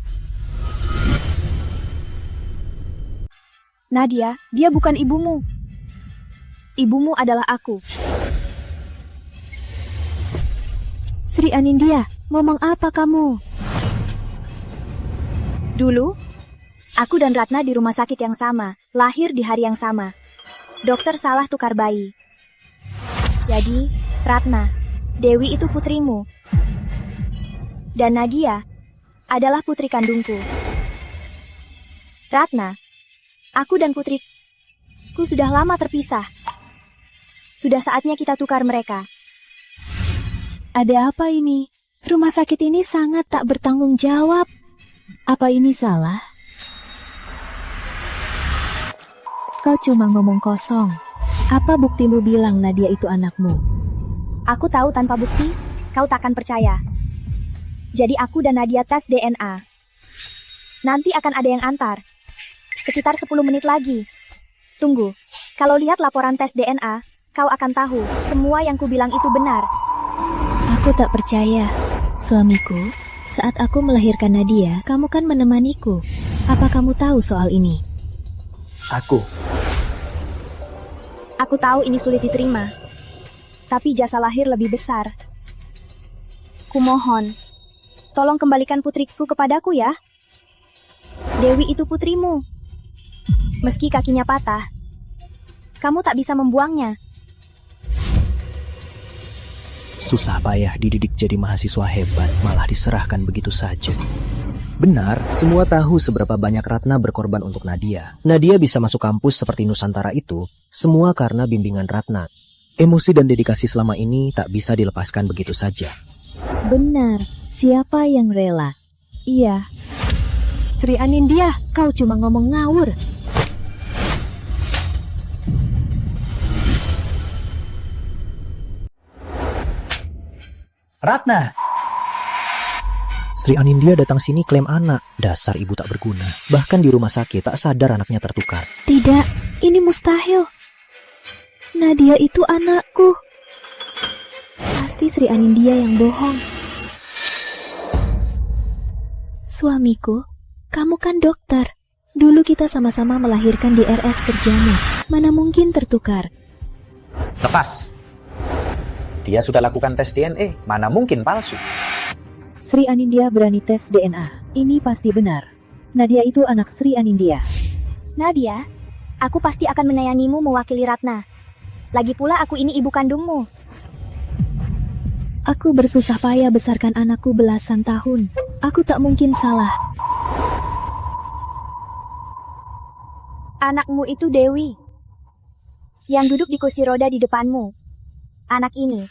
Nadia, dia bukan ibumu. Ibumu adalah aku. Sri Anindya, ngomong apa kamu? Dulu, aku dan Ratna di rumah sakit yang sama, lahir di hari yang sama. Dokter salah tukar bayi. Jadi, Ratna, Dewi itu putrimu. Dan Nadia adalah putri kandungku. Ratna, aku dan putriku sudah lama terpisah. Sudah saatnya kita tukar mereka. Ada apa ini? Rumah sakit ini sangat tak bertanggung jawab. Apa ini salah? Kau cuma ngomong kosong. Apa buktimu bilang Nadia itu anakmu? Aku tahu tanpa bukti, kau takkan percaya. Jadi aku dan Nadia tes DNA. Nanti akan ada yang antar. Sekitar 10 menit lagi. Tunggu, kalau lihat laporan tes DNA, kau akan tahu semua yang kubilang itu benar. Aku tak percaya. Suamiku, saat aku melahirkan Nadia, kamu kan menemaniku. Apa kamu tahu soal ini? Aku tahu ini sulit diterima. Tapi jasa lahir lebih besar. Kumohon, tolong kembalikan putriku kepadaku ya. Dewi itu putrimu. Meski kakinya patah, kamu tak bisa membuangnya. Susah payah dididik jadi mahasiswa hebat, malah diserahkan begitu saja. Benar, semua tahu seberapa banyak Ratna berkorban untuk Nadia. Nadia bisa masuk kampus seperti Nusantara itu, semua karena bimbingan Ratna. Emosi dan dedikasi selama ini tak bisa dilepaskan begitu saja. Benar, siapa yang rela? Iya. Sri Anindya, kau cuma ngomong ngawur. Ratna! Sri Anindya datang sini klaim anak. Dasar ibu tak berguna. Bahkan di rumah sakit tak sadar anaknya tertukar. Tidak, ini mustahil. Nadia itu anakku. Pasti Sri Anindya yang bohong. Suamiku, kamu kan dokter. Dulu kita sama-sama melahirkan di RS kerjamu. Mana mungkin tertukar? Lepas! Dia sudah lakukan tes DNA, mana mungkin palsu. Sri Anindya berani tes DNA. Ini pasti benar. Nadia itu anak Sri Anindya. Nadia, aku pasti akan menyayangimu mewakili Ratna. Lagi pula aku ini ibu kandungmu. Aku bersusah payah besarkan anakku belasan tahun. Aku tak mungkin salah. Anakmu itu Dewi, yang duduk di kursi roda di depanmu. Anak ini,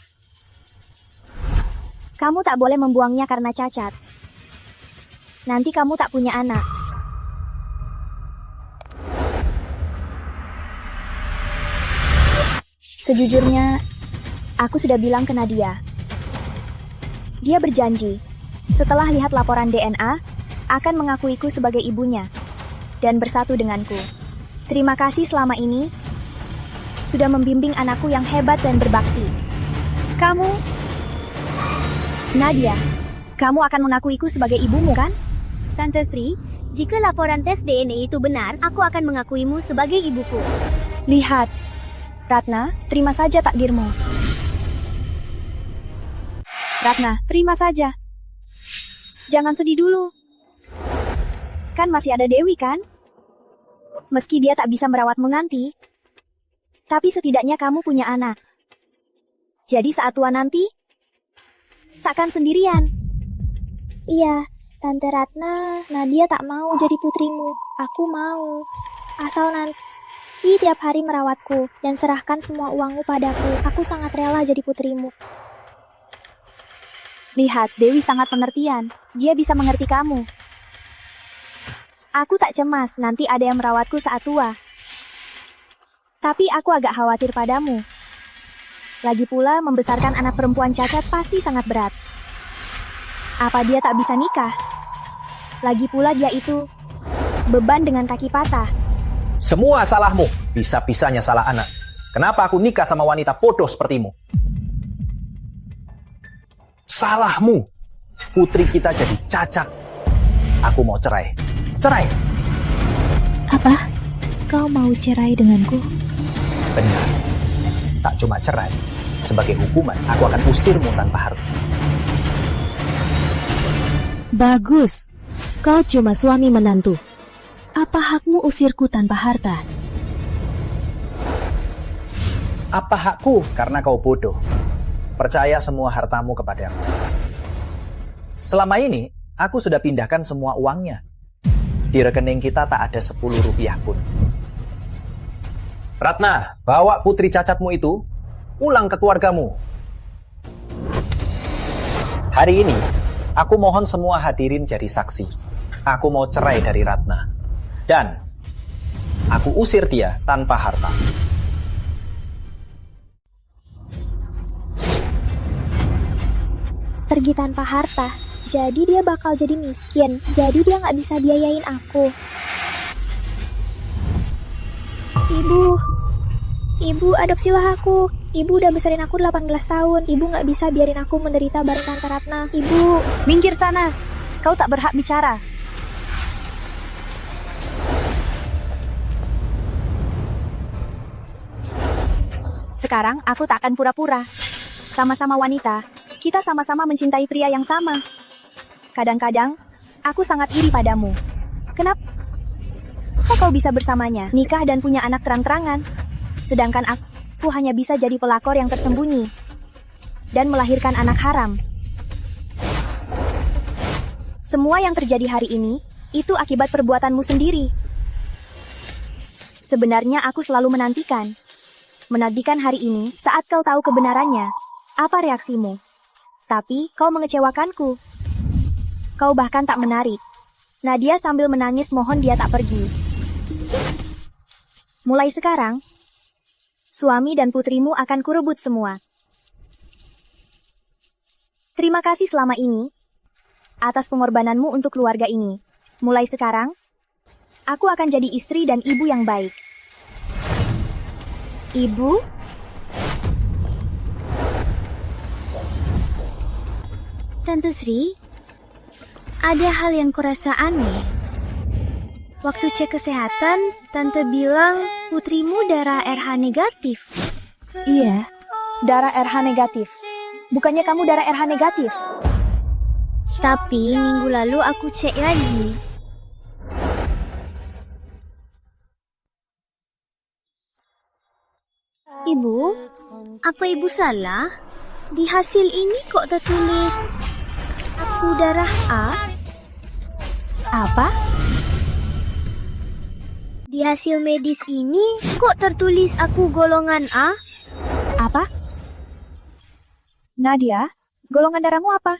kamu tak boleh membuangnya karena cacat. Nanti kamu tak punya anak. Sejujurnya, aku sudah bilang ke Nadia. Dia berjanji, setelah lihat laporan DNA, akan mengakuiku sebagai ibunya dan bersatu denganku. Terima kasih selama ini sudah membimbing anakku yang hebat dan berbakti. Kamu, Nadia, kamu akan mengakuiku sebagai ibumu kan? Tante Sri, jika laporan tes DNA itu benar, aku akan mengakuimu sebagai ibuku. Lihat, Ratna, terima saja takdirmu. Ratna, terima saja. Jangan sedih dulu. Kan masih ada Dewi kan? Meski dia tak bisa merawatmu nanti, tapi setidaknya kamu punya anak. Jadi saat tua nanti, takkan sendirian. Iya, Tante Ratna, Nadia tak mau jadi putrimu. Aku mau. Asal nanti tiap hari merawatku dan serahkan semua uangmu padaku. Aku sangat rela jadi putrimu. Lihat, Dewi sangat pengertian. Dia bisa mengerti kamu. Aku tak cemas nanti ada yang merawatku saat tua. Tapi aku agak khawatir padamu. Lagi pula membesarkan anak perempuan cacat pasti sangat berat. Apa dia tak bisa nikah? Lagi pula dia itu beban dengan kaki patah. Semua salahmu. Bisa-bisanya salah anak. Kenapa aku nikah sama wanita bodoh sepertimu? Salahmu. Putri kita jadi cacat. Aku mau cerai. Cerai. Apa? Kau mau cerai denganku? Benar. Tak cuma cerai. Sebagai hukuman, aku akan usirmu tanpa harta. Bagus. Kau cuma suami menantu. Apa hakmu usirku tanpa harta? Apa hakku karena kau bodoh? Percaya semua hartamu kepadaku. Selama ini, aku sudah pindahkan semua uangnya. Di rekening kita tak ada 10 rupiah pun. Ratna, bawa putri cacatmu itu pulang ke keluargamu. Hari ini, aku mohon semua hadirin jadi saksi. Aku mau cerai dari Ratna. Dan aku usir dia tanpa harta. Pergi tanpa harta, jadi dia bakal jadi miskin, jadi dia nggak bisa biayain aku. Ibu, adopsilah aku. Ibu udah besarin aku 18 tahun. Ibu nggak bisa biarin aku menderita bareng Tante Ratna. Ibu. Minggir sana. Kau tak berhak bicara. Sekarang aku tak akan pura-pura. Sama-sama wanita, kita sama-sama mencintai pria yang sama. Kadang-kadang, aku sangat iri padamu. Kenapa kau bisa bersamanya, nikah dan punya anak terang-terangan? Sedangkan aku hanya bisa jadi pelakor yang tersembunyi dan melahirkan anak haram. Semua yang terjadi hari ini, itu akibat perbuatanmu sendiri. Sebenarnya aku selalu menantikan hari ini saat kau tahu kebenarannya. Apa reaksimu? Tapi kau mengecewakanku. Kau bahkan tak menarik. Nadia sambil menangis mohon dia tak pergi. Mulai sekarang, suami dan putrimu akan kurebut semua. Terima kasih selama ini atas pengorbananmu untuk keluarga ini. Mulai sekarang, aku akan jadi istri dan ibu yang baik. Ibu? Tante Sri, ada hal yang kurasa aneh. Waktu cek kesehatan, Tante bilang putrimu darah RH negatif. Iya, darah RH negatif. Bukannya kamu darah RH negatif? Tapi minggu lalu aku cek lagi. Ibu, apa ibu salah? Di hasil ini kok tertulis aku darah A? Apa? Di hasil medis ini kok tertulis aku golongan A? Apa? Nadia, golongan darahmu apa?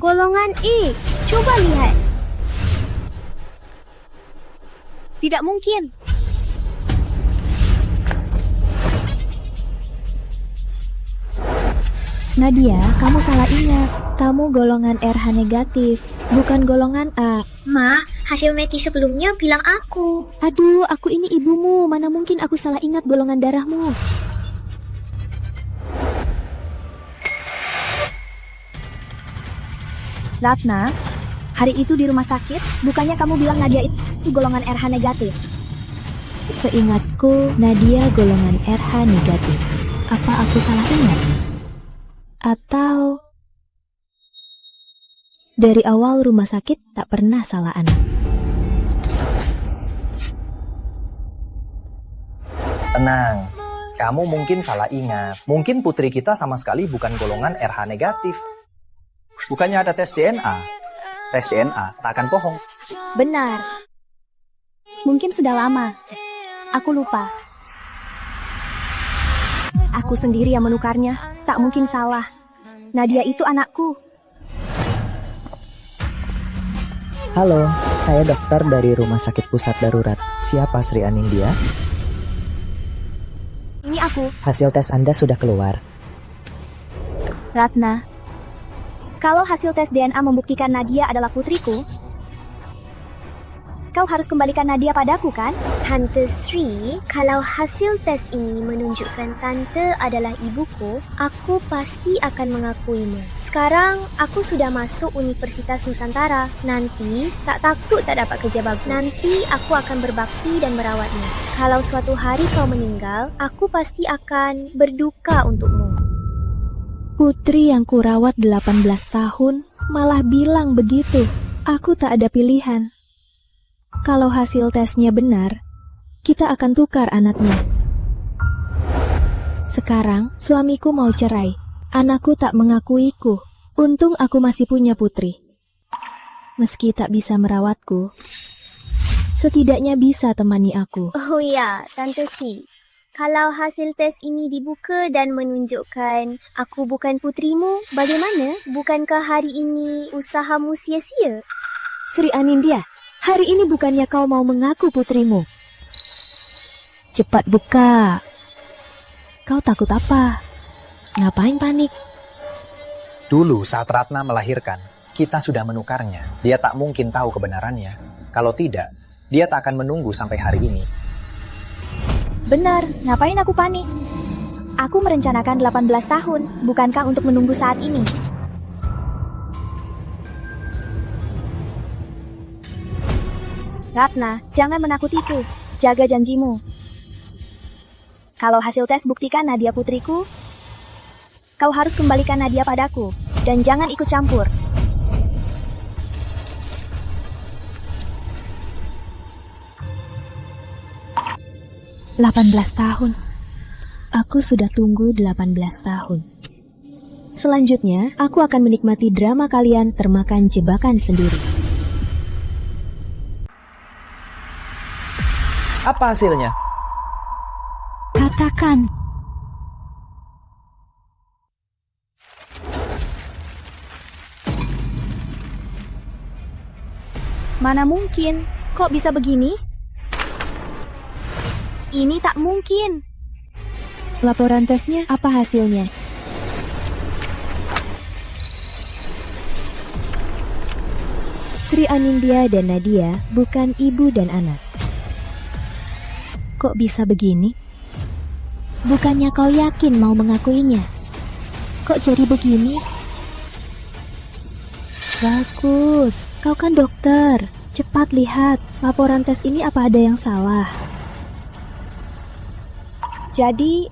Golongan E. Coba lihat. Tidak mungkin. Nadia, kamu salah ingat. Kamu golongan RH negatif, bukan golongan A. Ma, hasil medis sebelumnya bilang aku. Aduh, aku ini ibumu. Mana mungkin aku salah ingat golongan darahmu. Ratna, hari itu di rumah sakit, bukannya kamu bilang Nadia itu golongan RH negatif? Seingatku, Nadia golongan RH negatif. Apa aku salah ingat? Atau dari awal rumah sakit tak pernah salah anak? Tenang, kamu mungkin salah ingat. Mungkin putri kita sama sekali bukan golongan RH negatif. Bukannya ada tes DNA? Tes DNA tak akan bohong. Benar. Mungkin sudah lama. Aku lupa. Aku sendiri yang menukarnya. Tak mungkin salah. Nadia itu anakku. Halo, saya dokter dari Rumah Sakit Pusat Darurat. Siapa Sri Anindya? Ini aku, Hasil tes Anda sudah keluar. Ratna. Kalau hasil tes DNA membuktikan Nadia adalah putriku, kau harus kembalikan Nadia padaku, kan? Tante Sri, kalau hasil tes ini menunjukkan Tante adalah ibuku, aku pasti akan mengakuimu. Sekarang, aku sudah masuk Universitas Nusantara. Nanti, tak takut tak dapat kerja bagus. Nanti, aku akan berbakti dan merawatmu. Kalau suatu hari kau meninggal, aku pasti akan berduka untukmu. Putri yang kurawat 18 tahun malah bilang begitu. Aku tak ada pilihan. Kalau hasil tesnya benar, kita akan tukar anaknya. Sekarang suamiku mau cerai. Anakku tak mengakuiku. Untung aku masih punya putri. Meski tak bisa merawatku, setidaknya bisa temani aku. Oh ya, Tante Sri. Kalau hasil tes ini dibuka dan menunjukkan aku bukan putrimu, bagaimana? Bukankah hari ini usahamu sia-sia? Sri Anindya, hari ini bukannya kau mau mengaku putrimu? Cepat buka. Kau takut apa? Ngapain panik? Dulu saat Ratna melahirkan, kita sudah menukarnya. Dia tak mungkin tahu kebenarannya. Kalau tidak, dia tak akan menunggu sampai hari ini. Benar, ngapain aku panik? Aku merencanakan 18 tahun, bukankah untuk menunggu saat ini? Ratna, jangan menakutiku. Jaga janjimu. Kalau hasil tes buktikan Nadia putriku, kau harus kembalikan Nadia padaku. Dan jangan ikut campur. "18 tahun. Aku sudah tunggu 18 tahun. Selanjutnya, aku akan menikmati drama kalian termakan jebakan sendiri." Apa hasilnya? Katakan. Mana mungkin? Kok bisa begini? Ini tak mungkin. Laporan tesnya apa hasilnya? Sri Anindya dan Nadia bukan ibu dan anak. Kok bisa begini? Bukannya kau yakin mau mengakuinya? Kok jadi begini? Bagus, kau kan dokter. Cepat lihat, laporan tes ini apa ada yang salah? Jadi,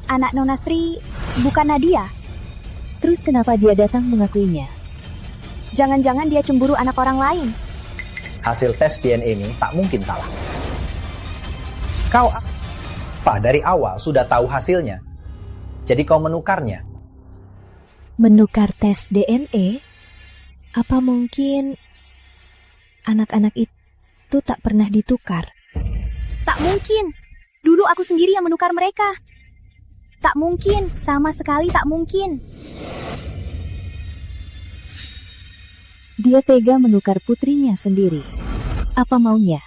anak Nona Sri bukan Nadia? Terus kenapa dia datang mengakuinya? Jangan-jangan dia cemburu anak orang lain. Hasil tes DNA ini tak mungkin salah. Kau apa dari awal sudah tahu hasilnya? Jadi kau menukarnya? Menukar tes DNA? Apa mungkin anak-anak itu tak pernah ditukar? Tak mungkin. Dulu aku sendiri yang menukar mereka. Tak mungkin, sama sekali tak mungkin. Dia tega menukar putrinya sendiri. Apa maunya?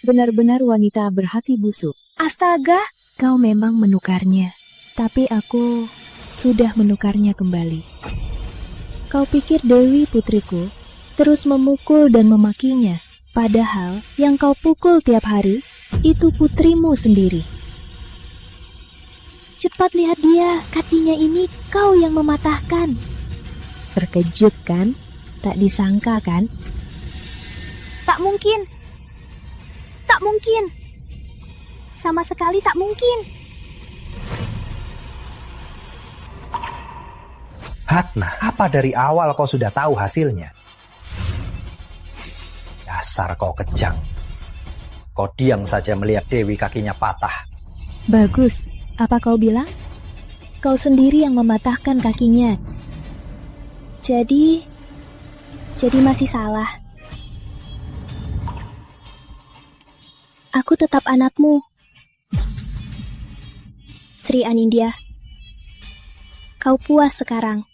Benar-benar wanita berhati busuk. Astaga, Kau memang menukarnya. Tapi aku sudah menukarnya kembali. Kau pikir Dewi putriku terus memukul dan memakinya, padahal yang kau pukul tiap hari itu putrimu sendiri. Cepat lihat dia, kakinya ini kau yang mematahkan. Terkejut kan? Tak disangka kan? tak mungkin. Tak mungkin. Sama sekali tak mungkin. Ratna, apa dari awal kau sudah tahu hasilnya? Dasar kau kejang. Kau diam saja melihat Dewi kakinya patah. Bagus, apa kau bilang? Kau sendiri yang mematahkan kakinya. Jadi masih salah. Aku tetap anakmu. Sri Anindya. Kau puas sekarang.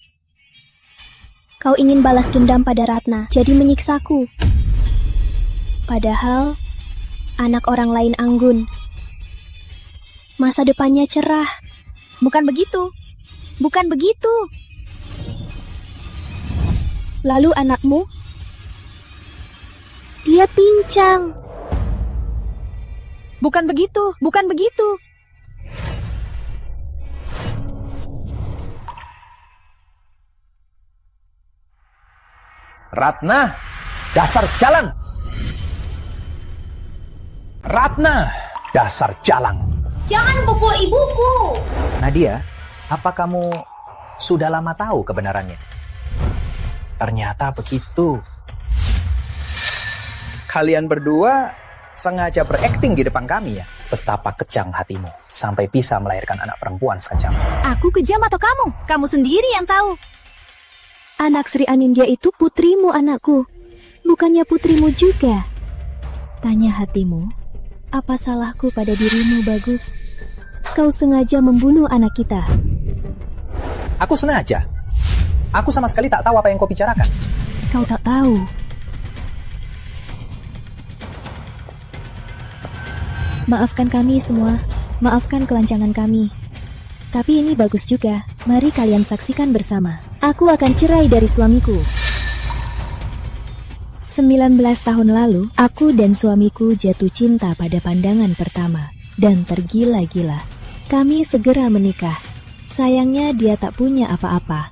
Kau ingin balas dendam pada Ratna, jadi menyiksaku. Padahal anak orang lain anggun. Masa depannya cerah. Bukan begitu. Bukan begitu. Lalu anakmu? Dia pincang. Bukan begitu, bukan begitu. Ratna, dasar jalan. Ratna, dasar jalang. Jangan pukul ibuku. Nadia, apa kamu sudah lama tahu kebenarannya? Ternyata begitu. Kalian berdua sengaja berakting di depan kami ya? Betapa kejam hatimu sampai bisa melahirkan anak perempuan sekejam. Aku kejam atau kamu? Kamu sendiri yang tahu. Anak Sri Anindya itu putrimu, anakku. Bukannya putrimu juga. Tanya hatimu, apa salahku pada dirimu, Bagus? Kau sengaja membunuh anak kita. Aku sengaja. Aku sama sekali tak tahu apa yang kau bicarakan. Kau tak tahu. Maafkan kami semua. Maafkan kelancangan kami. Tapi ini bagus juga. Mari kalian saksikan bersama. Aku akan cerai dari suamiku. 19 tahun lalu, aku dan suamiku jatuh cinta pada pandangan pertama dan tergila-gila. Kami segera menikah. Sayangnya dia tak punya apa-apa.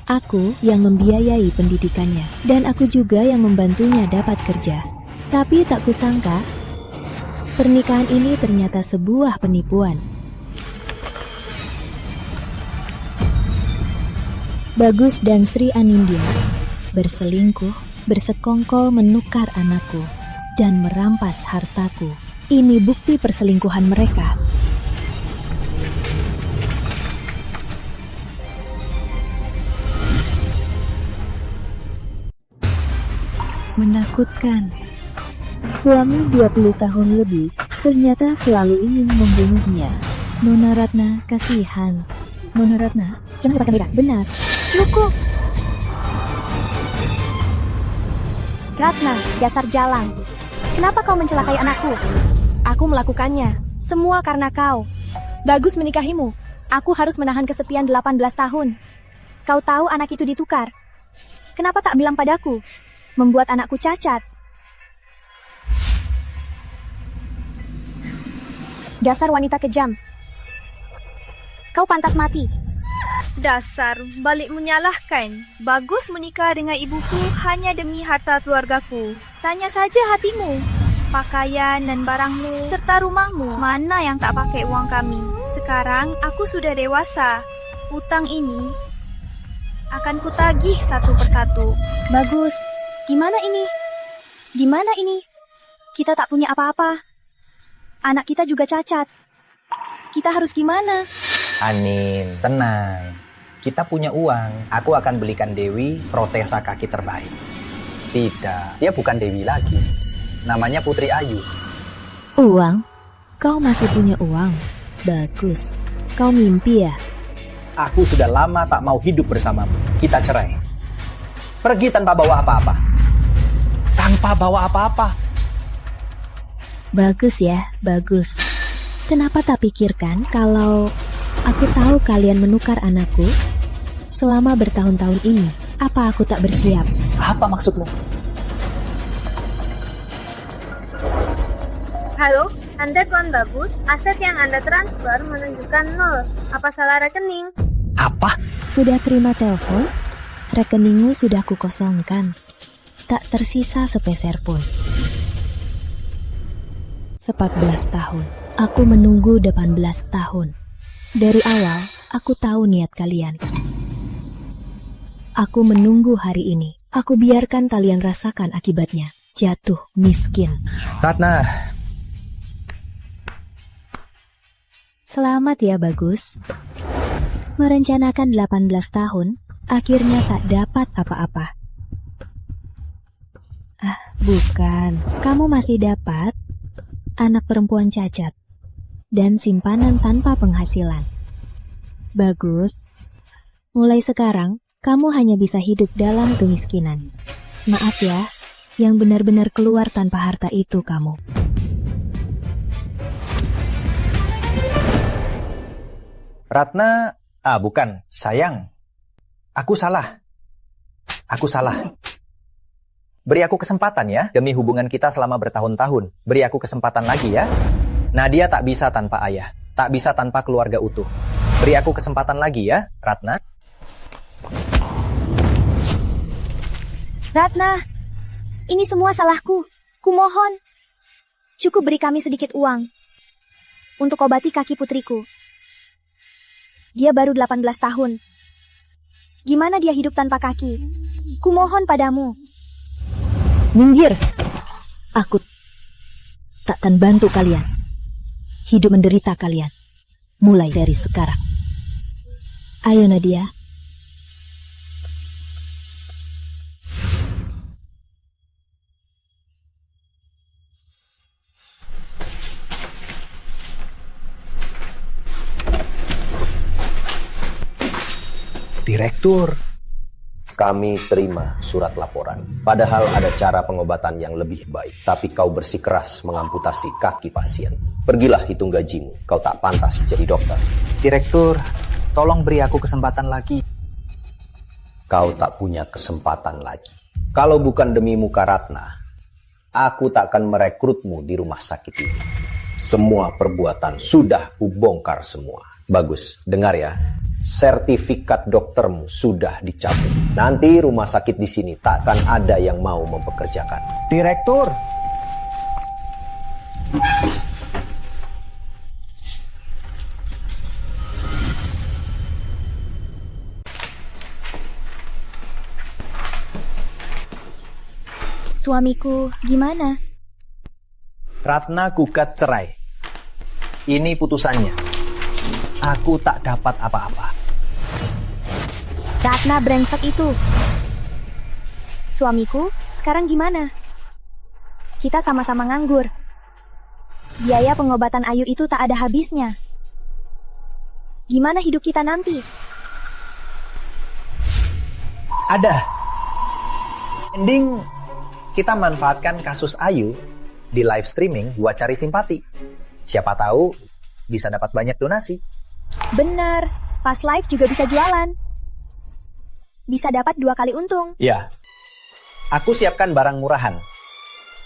Aku yang membiayai pendidikannya dan aku juga yang membantunya dapat kerja. Tapi tak kusangka, pernikahan ini ternyata sebuah penipuan. Bagus dan Sri Anindya berselingkuh, bersekongkol menukar anakku, dan merampas hartaku. Ini bukti perselingkuhan mereka. Menakutkan. Suami 20 tahun lebih ternyata selalu ingin membunuhnya. Nona Ratna, kasihan. Nona Ratna, jangan lepaskan Wira. Benar. Cukup. Ratna, dasar jalang. Kenapa kau mencelakai anakku? Aku melakukannya. Semua karena kau. Bagus menikahimu. Aku harus menahan kesepian 18 tahun. Kau tahu anak itu ditukar. Kenapa tak bilang padaku? Membuat anakku cacat. Dasar wanita kejam. Kau pantas mati. Dasar balik menyalahkan. Bagus menikah dengan ibuku hanya demi harta keluargaku. Tanya saja hatimu. Pakaian dan barangmu serta rumahmu, mana yang tak pakai uang kami? Sekarang aku sudah dewasa. Utang ini akan kutagih satu persatu. Bagus. Gimana ini? Gimana ini? Kita tak punya apa-apa. Anak kita juga cacat. Kita harus gimana? Anin, tenang. Kita punya uang. Aku akan belikan Dewi protesa kaki terbaik. Tidak, dia bukan Dewi lagi. Namanya Putri Ayu. Uang? Kau masih punya uang? Bagus. Kau mimpi ya? Aku sudah lama tak mau hidup bersamamu. Kita cerai. Pergi tanpa bawa apa-apa. Tanpa bawa apa-apa. Bagus ya, bagus. Kenapa tak pikirkan kalau aku tahu kalian menukar anakku selama bertahun-tahun ini? Apa aku tak bersiap? Apa maksudmu? Halo, Anda Tuan Bagus. Aset yang Anda transfer menunjukkan 0. Apa salah rekening? Apa? Sudah terima telepon? Rekeningmu sudah kukosongkan. Tak tersisa sepeser pun. 14 tahun. Aku menunggu 18 tahun. Dari awal, aku tahu niat kalian. Aku menunggu hari ini. Aku biarkan kalian rasakan akibatnya. Jatuh miskin. Ratna. Selamat ya, Bagus. Merencanakan 18 tahun, akhirnya tak dapat apa-apa. Bukan. Kamu masih dapat anak perempuan cacat dan simpanan tanpa penghasilan. Bagus. Mulai sekarang, kamu hanya bisa hidup dalam kemiskinan. Maaf ya, yang benar-benar keluar tanpa harta itu kamu. Ratna, bukan, sayang. Aku salah. Beri aku kesempatan ya, demi hubungan kita selama bertahun-tahun. Beri aku kesempatan lagi ya. Nadia tak bisa tanpa ayah, tak bisa tanpa keluarga utuh. Beri aku kesempatan lagi ya, Ratna. Ratna, ini semua salahku. Kumohon, cukup beri kami sedikit uang untuk obati kaki putriku. Dia baru 18 tahun. Gimana dia hidup tanpa kaki? Kumohon padamu. Minggir. Aku takkan bantu kalian. Hidup menderita kalian. Mulai dari sekarang. Ayo Nadia. Direktur. Kami terima surat laporan. Padahal ada cara pengobatan yang lebih baik. Tapi kau bersikeras mengamputasi kaki pasien. Pergilah hitung gajimu. Kau tak pantas jadi dokter. Direktur, tolong beri aku kesempatan lagi. Kau tak punya kesempatan lagi. Kalau bukan demi muka Ratna, aku tak akan merekrutmu di rumah sakit ini. Semua perbuatan sudah kubongkar semua. Bagus, dengar ya. Sertifikat doktermu sudah dicabut. Nanti rumah sakit di sini takkan ada yang mau mempekerjakan. Direktur. Suamiku, gimana? Ratna gugat cerai. Ini putusannya. Aku tak dapat apa-apa. Ratna brengsek itu. Suamiku, sekarang gimana? Kita sama-sama nganggur. Biaya pengobatan Ayu itu tak ada habisnya. Gimana hidup kita nanti? Ada. Ending, kita manfaatkan kasus Ayu di live streaming buat cari simpati. Siapa tahu bisa dapat banyak donasi. Benar, pas live juga bisa jualan. Bisa dapat 2 kali untung. Ya, aku siapkan barang murahan.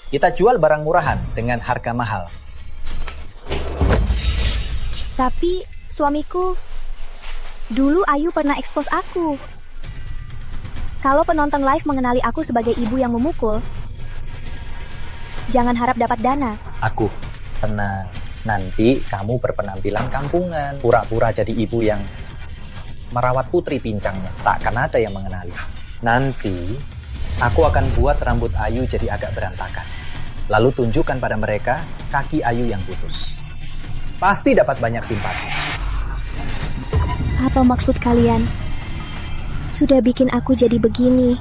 Kita jual barang murahan dengan harga mahal. Tapi, suamiku, dulu Ayu pernah expose aku. Kalau penonton live mengenali aku sebagai ibu yang memukul, jangan harap dapat dana. Aku, tenang. Nanti kamu berpenampilan kampungan. Pura-pura jadi ibu yang merawat putri pincangnya. Takkan ada yang mengenali. Nanti, aku akan buat rambut Ayu jadi agak berantakan. Lalu tunjukkan pada mereka kaki Ayu yang putus. Pasti dapat banyak simpati. Apa maksud kalian? Sudah bikin aku jadi begini.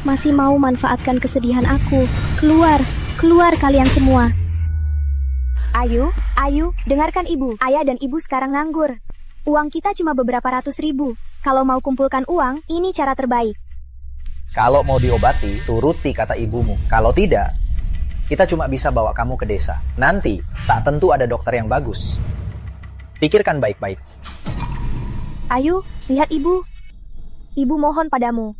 Masih mau manfaatkan kesedihan aku. Keluar kalian semua. Ayu, dengarkan ibu. Ayah dan ibu sekarang nganggur. Uang kita cuma beberapa ratus ribu. Kalau mau kumpulkan uang, ini cara terbaik. Kalau mau diobati, turuti kata ibumu. Kalau tidak, kita cuma bisa bawa kamu ke desa. Nanti, tak tentu ada dokter yang bagus. Pikirkan baik-baik. Ayu, lihat ibu. Ibu mohon padamu.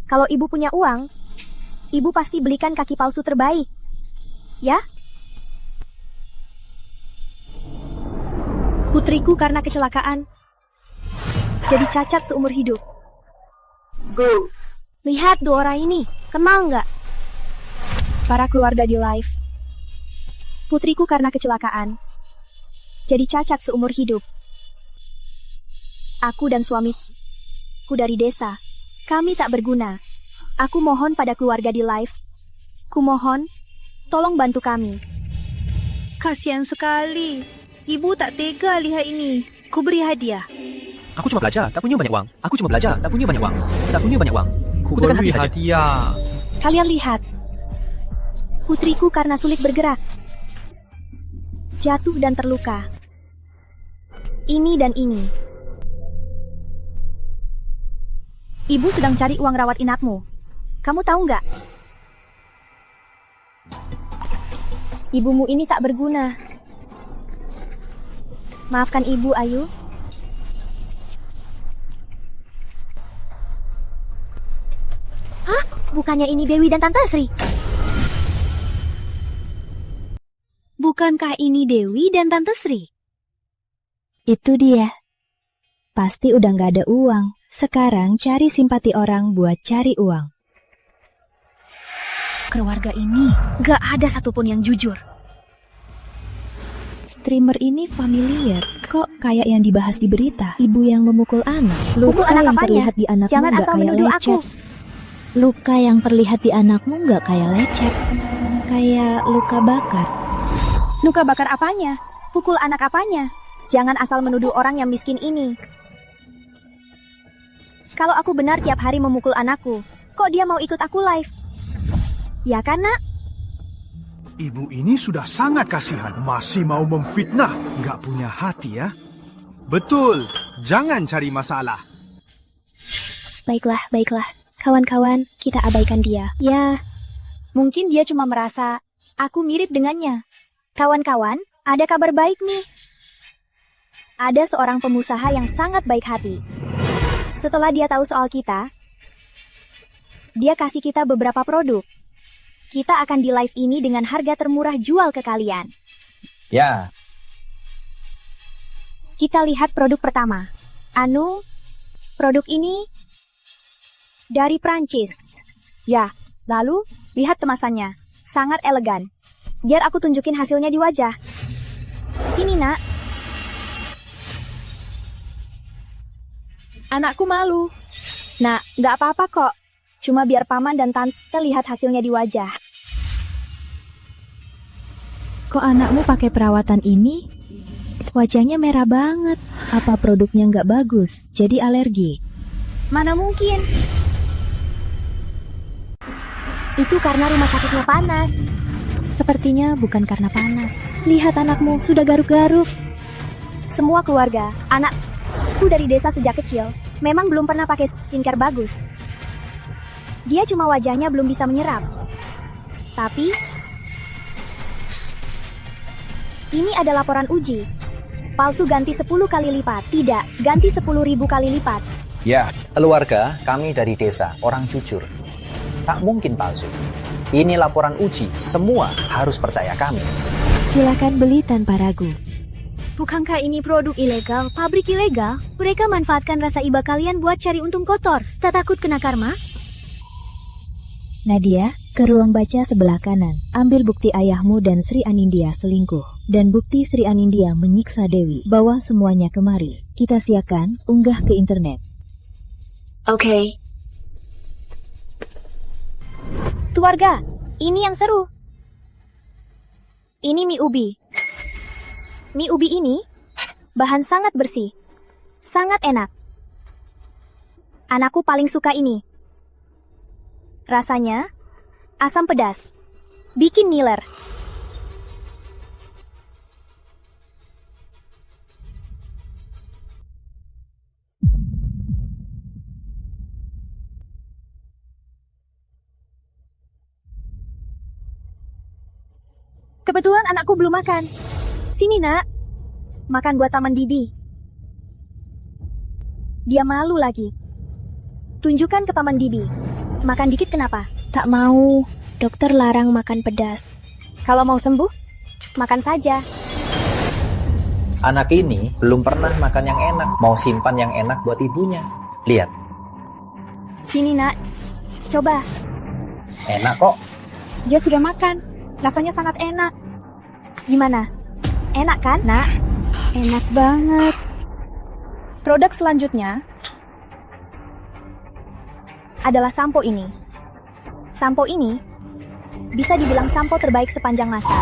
Kalau ibu punya uang, ibu pasti belikan kaki palsu terbaik. Ya? Putriku karena kecelakaan jadi cacat seumur hidup. Lihat 2 orang ini, kenal nggak? Para keluarga di live. Putriku karena kecelakaan jadi cacat seumur hidup. Aku dan suamiku dari desa, kami tak berguna. Aku mohon pada keluarga di live. Kumohon, tolong bantu kami. Kasihan sekali. Ibu tak tega lihat ini. Ku beri hadiah. Aku cuma belajar, tak punya banyak uang. Aku cuma belajar, tak punya banyak uang. Tak punya banyak uang. Ku tekan hati saja. Kalian lihat. Putriku karena sulit bergerak, jatuh dan terluka. Ini dan ini. Ibu sedang cari uang rawat inapmu. Kamu tahu nggak? Ibumu ini tak berguna. Maafkan ibu, Ayu. Hah? Bukannya ini Dewi dan Tante Sri? Bukankah ini Dewi dan Tante Sri? Itu dia. Pasti udah nggak ada uang. Sekarang cari simpati orang buat cari uang. Keluarga ini gak ada satupun yang jujur. Streamer ini familiar. Kok kayak yang dibahas di berita? Ibu yang memukul anak. Pukul Luka anak yang apanya? terlihat di anakmu Jangan nggak asal kayak menuduh lecet. aku. Luka yang terlihat di anakmu nggak kayak lecet. Kayak luka bakar. Luka bakar apanya? Pukul anak apanya? Jangan asal menuduh orang yang miskin ini. Kalau aku benar tiap hari memukul anakku, kok dia mau ikut aku live? Ya kan, Nak? Ibu ini sudah sangat kasihan. Masih mau memfitnah. Nggak punya hati ya. Betul. Jangan cari masalah. Baiklah, baiklah. Kawan-kawan, kita abaikan dia. Ya, Mungkin dia cuma merasa aku mirip dengannya. Kawan-kawan, ada kabar baik nih. Ada seorang pengusaha yang sangat baik hati. Setelah dia tahu soal kita, dia kasih kita beberapa produk. Kita akan di live ini dengan harga termurah jual ke kalian. Ya, Kita lihat produk pertama. Produk ini dari Prancis. Ya, lalu lihat kemasannya. Sangat elegan. Biar aku tunjukin hasilnya di wajah. Sini, Nak. Anakku malu. Nah, nggak apa-apa kok. Cuma biar paman dan tante lihat hasilnya di wajah. kok anakmu pakai perawatan ini? Wajahnya merah banget. Apa produknya nggak bagus? Jadi alergi? Mana mungkin? Itu karena rumah sakitnya panas. Sepertinya bukan karena panas. Lihat anakmu sudah garuk-garuk. Semua keluarga, anakku dari desa sejak kecil, memang belum pernah pakai skincare bagus. Dia cuma wajahnya belum bisa menyerap. Tapi, ini ada laporan uji. Palsu ganti 10 kali lipat. Tidak, ganti 10.000 kali lipat. ya, keluarga kami dari desa, orang jujur. Tak mungkin palsu. Ini laporan uji, semua harus percaya kami. Silakan beli tanpa ragu. Bukankah ini produk ilegal, pabrik ilegal? Mereka manfaatkan rasa iba kalian buat cari untung kotor. Tak takut kena karma? Nadia, ke ruang baca sebelah kanan. Ambil bukti ayahmu dan Sri Anindya selingkuh. Dan bukti Sri Anindya menyiksa Dewi. Bawa semuanya kemari. Kita siapkan, unggah ke internet. Oke. Keluarga, ini yang seru. Ini mie ubi. Mie ubi ini bahan sangat bersih, sangat enak. Anakku paling suka ini. Rasanya asam pedas, bikin ngiler. Kebetulan anakku belum makan. Sini, Nak. Makan buat Paman Bibi. Dia malu lagi. Tunjukkan ke Paman Bibi. Makan dikit kenapa? Tak mau. Dokter larang makan pedas. Kalau mau sembuh, makan saja. Anak ini belum pernah makan yang enak, mau simpan yang enak buat ibunya. Lihat, Sini, Nak. Coba. enak kok. Dia sudah makan. Rasanya sangat enak. Gimana? Enak kan, Nak? Enak banget. Produk selanjutnya adalah sampo ini. Sampo ini bisa dibilang sampo terbaik sepanjang masa.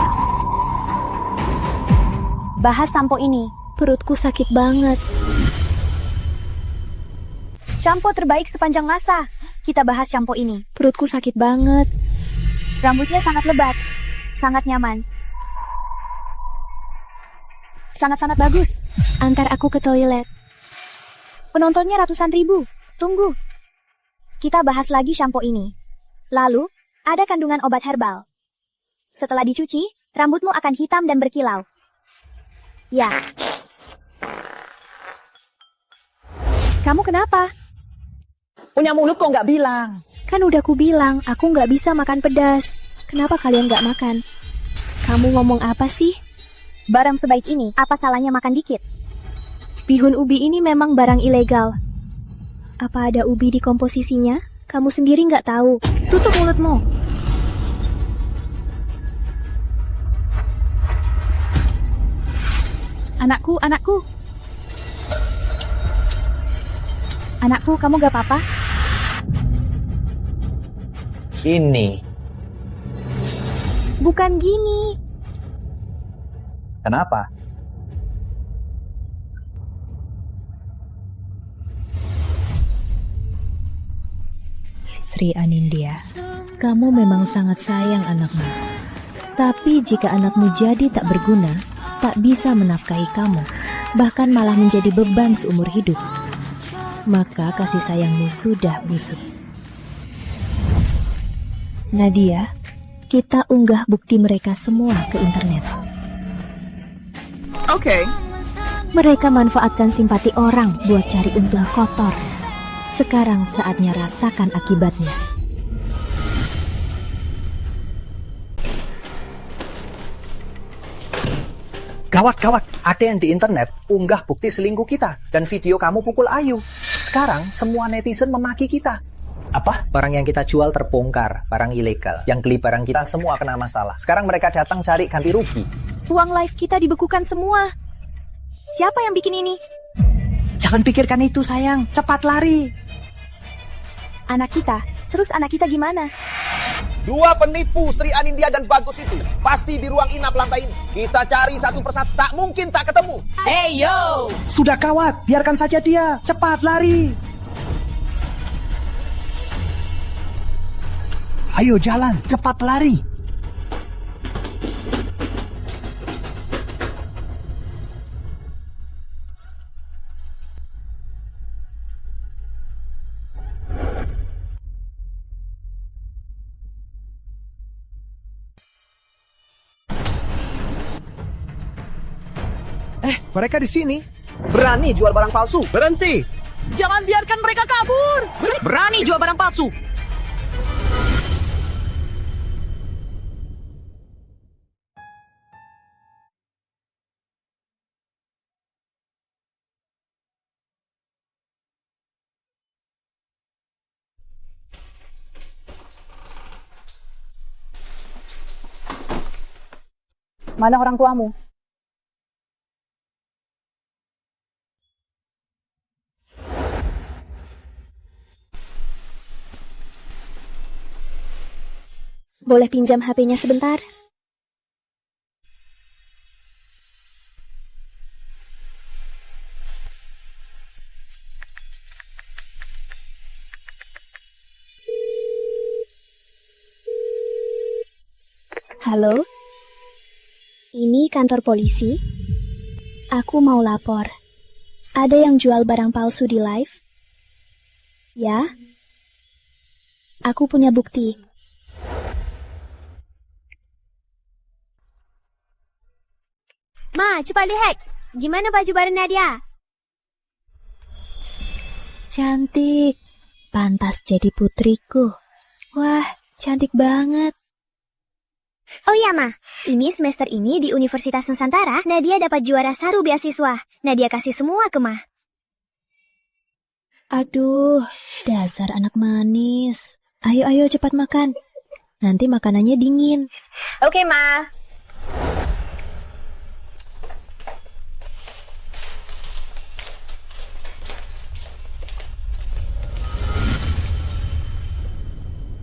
Bahas sampo ini. Perutku sakit banget. Sampo terbaik sepanjang masa. Kita bahas sampo ini. Perutku sakit banget. Rambutnya sangat lebat, sangat nyaman. Sangat-sangat bagus. Antar aku ke toilet. Penontonnya ratusan ribu. Tunggu. Kita bahas lagi shampoo ini. Lalu, ada kandungan obat herbal. Setelah dicuci, rambutmu akan hitam dan berkilau. Ya. Kamu kenapa? Punya mulut kok nggak bilang? Kan udah ku bilang, aku nggak bisa makan pedas. Kenapa kalian nggak makan? Kamu ngomong apa sih? Barang sebaik ini, apa salahnya makan dikit? Bihun ubi ini memang barang ilegal. Apa ada ubi di komposisinya? Kamu sendiri nggak tahu. Tutup mulutmu. Anakku, anakku. Anakku, kamu gak apa-apa? Ini. Bukan gini. Kenapa? Sri Anindya, kamu memang sangat sayang anakmu. Tapi jika anakmu jadi tak berguna, tak bisa menafkahi kamu, bahkan malah menjadi beban seumur hidup, maka kasih sayangmu sudah busuk. Nadia, kita unggah bukti mereka semua ke internet. Oke. Mereka manfaatkan simpati orang buat cari untung kotor. Sekarang saatnya rasakan akibatnya. Gawat, ada yang di internet unggah bukti selingkuh kita dan video kamu pukul Ayu. Sekarang semua netizen memaki kita. Apa? Barang yang kita jual terbongkar, barang ilegal. Yang beli barang kita semua kena masalah. Sekarang mereka datang cari ganti rugi. Uang live kita dibekukan semua. Siapa yang bikin ini? Jangan pikirkan itu sayang, cepat lari. Anak kita. Terus anak kita gimana? Dua penipu Sri Anindya dan Bagus itu pasti di ruang inap lantai ini. Kita cari satu persatu, tak mungkin tak ketemu. Hey yo! Sudah kawat, biarkan saja dia. Cepat lari. Ayo jalan, cepat lari. Mereka di sini. Berani jual barang palsu. Berhenti. Jangan biarkan mereka kabur. Berani jual barang palsu. Mana orang tuamu? Boleh pinjam HP-nya sebentar? Halo? Ini kantor polisi? Aku mau lapor. Ada yang jual barang palsu di live? Ya? Aku punya bukti. Ma, cepat lihat. Gimana baju baru Nadia? Cantik. Pantas jadi putriku. Wah, cantik banget. Oh iya, Ma. Ini semester ini di Universitas Nusantara, Nadia dapat juara 1 beasiswa. Nadia kasih semua ke Ma. Aduh, dasar anak manis. Ayo cepat makan. Nanti makanannya dingin. Oke, Ma.